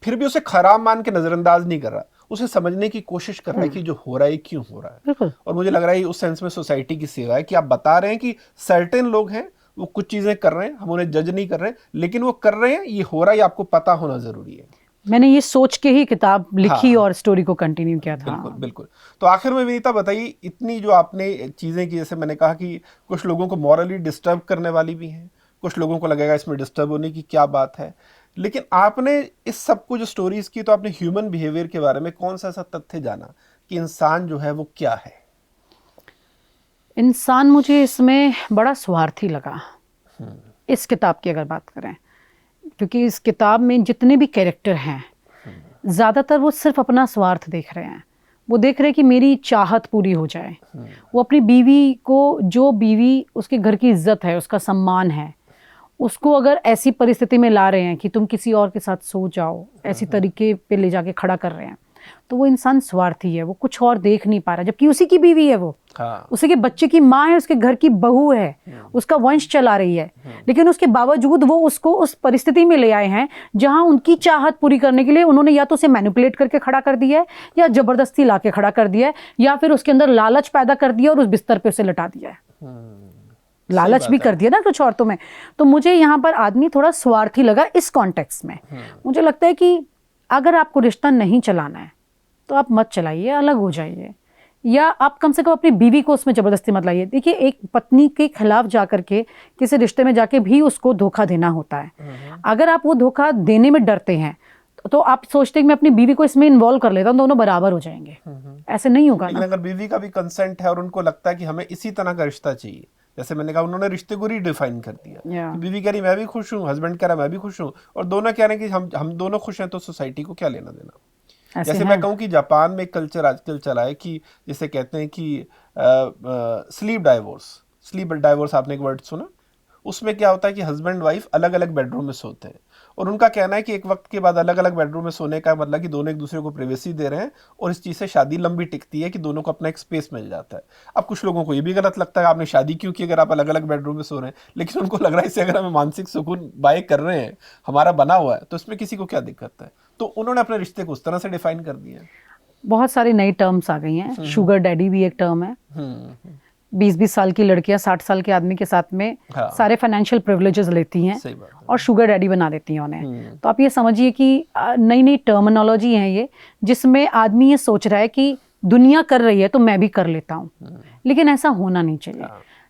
फिर भी उसे खराब मान के नजरअंदाज नहीं कर रहा, उसे समझने की कोशिश कर रहा है कि जो हो रहा है क्यों हो रहा है। और मुझे लग रहा है उस सेंस में सोसाइटी की सेवा है कि आप बता रहे हैं कि सर्टेन लोग हैं, वो कुछ चीजें कर रहे हैं, हम उन्हें जज नहीं कर रहे हैं, लेकिन वो कर रहे हैं, ये हो रहा है, ये आपको पता होना जरूरी है।
मैंने ये सोच के ही किताब लिखी,
हाँ,
और स्टोरी को कंटिन्यू किया था।
बिल्कुल बिल्कुल। तो आखिर में विनीता बताइए, इतनी जो आपने चीजें की, जैसे मैंने कहा कि कुछ लोगों को मॉरली डिस्टर्ब करने वाली भी हैं, कुछ लोगों को लगेगा इसमें डिस्टर्ब होने की क्या बात है, लेकिन आपने इस सब को जो स्टोरीज की, तो आपने ह्यूमन बिहेवियर के बारे में कौन सा ऐसा तथ्य जाना कि इंसान जो है वो क्या है?
इंसान मुझे इसमें बड़ा स्वार्थी लगा, इस किताब की अगर बात करें, क्योंकि इस किताब में जितने भी कैरेक्टर हैं, ज़्यादातर वो सिर्फ अपना स्वार्थ देख रहे हैं। वो देख रहे हैं कि मेरी चाहत पूरी हो जाए। वो अपनी बीवी को, जो बीवी उसके घर की इज्जत है, उसका सम्मान है, उसको अगर ऐसी परिस्थिति में ला रहे हैं कि तुम किसी और के साथ सो जाओ, ऐसी तरीके पे ले जाके खड़ा कर रहे हैं, तो वो इंसान स्वार्थी है। वो कुछ और देख नहीं पा रहा, जबकि उसी की बीवी है वो, उसी के बच्चे की माँ है, उसके घर की बहू है, उसका वंश चला रही है, लेकिन उसके बावजूद वो उसको उस परिस्थिति में ले आए हैं जहां उनकी चाहत पूरी करने के लिए उन्होंने या तो उसे मैनिपुलेट करके खड़ा कर दिया है, या जबरदस्ती लाके खड़ा कर दिया है, या फिर उसके अंदर लालच पैदा कर दिया और उस बिस्तर पे उसे लटा दिया है। लालच भी कर दिया ना कुछ औरतों में। तो मुझे यहाँ पर आदमी थोड़ा स्वार्थी लगा इस कॉन्टेक्स्ट में। मुझे लगता है कि अगर आपको रिश्ता नहीं चलाना है तो आप मत चलाइए, अलग हो जाइए, या आप कम से कम अपनी बीवी को उसमें जबरदस्ती मत लाइए। देखिए, एक पत्नी के खिलाफ जाकर के किसी रिश्ते में जाके भी उसको धोखा देना होता है। अगर आप वो धोखा देने में डरते हैं तो आप सोचते हैं कि मैं अपनी बीवी को इसमें इन्वॉल्व कर लेता हूँ, दोनों बराबर हो जाएंगे। ऐसे नहीं होगा
लेकिन
ना।
अगर बीवी का भी कंसेंट है और उनको लगता है कि हमें इसी तरह का रिश्ता चाहिए, जैसे मैंने कहा, उन्होंने रिश्ते को रीडिफाइन कर दिया कि बीवी कह रही मैं भी खुश हूँ, हस्बैंड कह रहा मैं भी खुश हूँ, और दोनों कह रहे हैं कि हम दोनों खुश हैं, तो सोसाइटी को क्या लेना देना। जैसे मैं कहूँ कि जापान में एक कल्चर आजकल चला है कि जिसे कहते हैं कि स्लीप डाइवोर्स आपने एक वर्ड सुना? उसमें क्या होता है कि हस्बैंड वाइफ अलग अलग बेडरूम में सोते हैं, और उनका कहना है कि एक वक्त के बाद अलग अलग बेडरूम में सोने का मतलब कि दोनों एक दूसरे को प्राइवेसी दे रहे हैं, और इस चीज़ से शादी लंबी टिकती है कि दोनों को अपना एक स्पेस मिल जाता है। अब कुछ लोगों को ये भी गलत लगता है, आपने शादी क्यों की अगर आप अलग अलग बेडरूम में सो रहे हैं, लेकिन उनको लग रहा है इससे अगर हमें मानसिक सुकून बाय कर रहे हैं, हमारा बना हुआ है, तो इसमें किसी को क्या दिक्कत है। तो उन्होंने अपने रिश्ते को उस तरह से डिफाइन कर दिया है।
बहुत सारी नई टर्म्स आ गई हैं। शुगर डैडी भी एक टर्म है। 20-20 साल की लड़कियां 60 साल के आदमी के साथ में सारे फाइनेंशियल प्रिविलेजेस लेती हैं और शुगर डैडी बना देती हैं उन्हें। तो आप ये समझिए कि नई नई टर्मिनोलॉजी है ये, जिसमें आदमी ये सोच रहा है कि दुनिया कर रही है तो मैं भी कर लेता हूँ, लेकिन ऐसा होना नहीं चाहिए।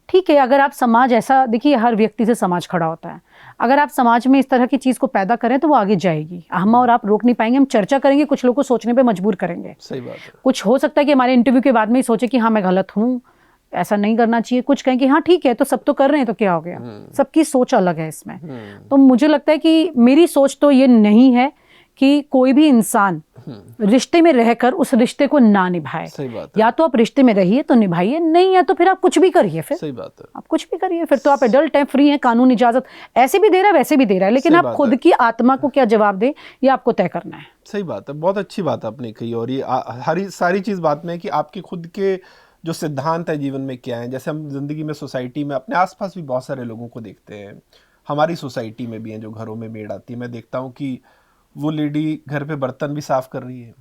ठीक है, अगर आप समाज ऐसा, देखिए हर व्यक्ति से समाज खड़ा होता है, अगर आप समाज में इस तरह की चीज़ को पैदा करें तो वो आगे जाएगी। हम और आप रोक नहीं पाएंगे, हम चर्चा करेंगे, कुछ लोग को सोचने पे मजबूर करेंगे।
सही बात है।
कुछ हो सकता है कि हमारे इंटरव्यू के बाद में ही सोचे कि हाँ मैं गलत हूँ, ऐसा नहीं करना चाहिए। कुछ कहें कि हाँ ठीक है, तो सब तो कर रहे हैं तो क्या हो गया। सबकी सोच अलग है इसमें। तो मुझे लगता है कि मेरी सोच तो ये नहीं है कि कोई भी इंसान रिश्ते में रहकर उस रिश्ते को ना निभाए।
सही बात है।
या तो आप रिश्ते में रहिए तो निभाइए, नहीं है तो फिर आप कुछ भी करिए। फिर
सही बात है,
आप कुछ भी करिए, फिर तो आप एडल्ट हैं, फ्री हैं, कानून इजाजत ऐसे भी दे रहा है वैसे भी दे रहा है, लेकिन आप खुद की आत्मा को क्या जवाब दें ये आपको तय करना है।
सही बात है, बहुत अच्छी बात आपने कही। और ये हरी सारी चीज बात में है कि आपके खुद के जो सिद्धांत है जीवन में क्या है। जैसे हम जिंदगी में, सोसाइटी में, अपने आसपास भी बहुत सारे लोगों को देखते हैं, हमारी सोसाइटी में भी हैं जो घरों में मेड आती है। मैं देखता हूँ कि वो लेडी घर पे बर्तन भी साफ कर रही है,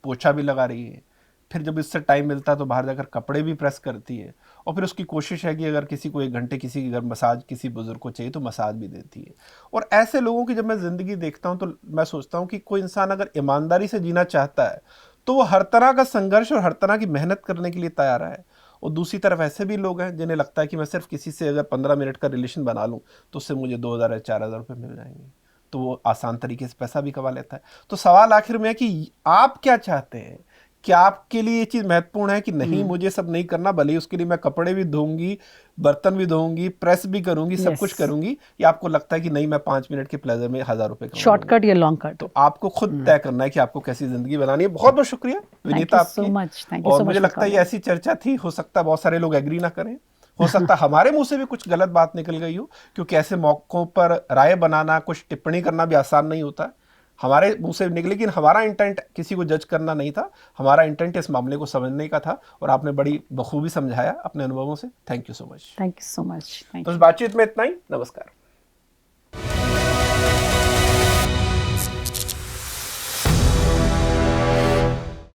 पोछा भी लगा रही है, फिर जब इससे टाइम मिलता है तो बाहर जाकर कपड़े भी प्रेस करती है, और फिर उसकी कोशिश है कि अगर किसी को 1 घंटे किसी की घर मसाज किसी बुजुर्ग को चाहिए तो मसाज भी देती है। और ऐसे लोगों की जब मैं ज़िंदगी देखता हूँ तो मैं सोचता हूँ कि कोई इंसान अगर ईमानदारी से जीना चाहता है तो वो हर तरह का संघर्ष और हर तरह की मेहनत करने के लिए तैयार है। और दूसरी तरफ ऐसे भी लोग हैं जिन्हें लगता है कि मैं सिर्फ किसी से अगर 15 मिनट का रिलेशन बना लूँ तो उससे मुझे 2000 या 4000 रुपये मिल जाएंगे, तो वो आसान तरीके से पैसा भी कमा लेता है। तो सवाल आखिर में है कि आप क्या चाहते हैं? क्या आपके लिए ये चीज़ महत्वपूर्ण है कि नहीं मुझे सब नहीं करना, भले ही उसके लिए मैं कपड़े भी धोऊंगी, बर्तन भी धोऊंगी, प्रेस भी करूंगी, सब
Yes.
कुछ करूंगी, या आपको लगता है कि नहीं मैं 5 मिनट के प्लेजर में 1000 रुपये कमाऊंगा?
शॉर्टकट या लॉन्ग कट?
तो आपको खुद तय करना है कि आपको कैसी जिंदगी बनानी है। बहुत बहुत शुक्रिया विनीता
सो
आपकी।
मच, थैंक यू
और
सो
मुझे
मच।
लगता है ये ऐसी चर्चा थी, हो सकता है बहुत सारे लोग एग्री ना करें, हो सकता है हमारे मुंह से भी कुछ गलत बात निकल गई हो, क्योंकि ऐसे मौकों पर राय बनाना, कुछ टिप्पणी करना भी आसान नहीं होता। हमारे मुंह से निकले, लेकिन हमारा इंटेंट किसी को जज करना नहीं था, हमारा इंटेंट इस मामले को समझने का था, और आपने बड़ी बखूबी समझाया अपने अनुभवों से। Thank you so much.
Thank you so much.
तो इस बातचीत में इतना ही। नमस्कार।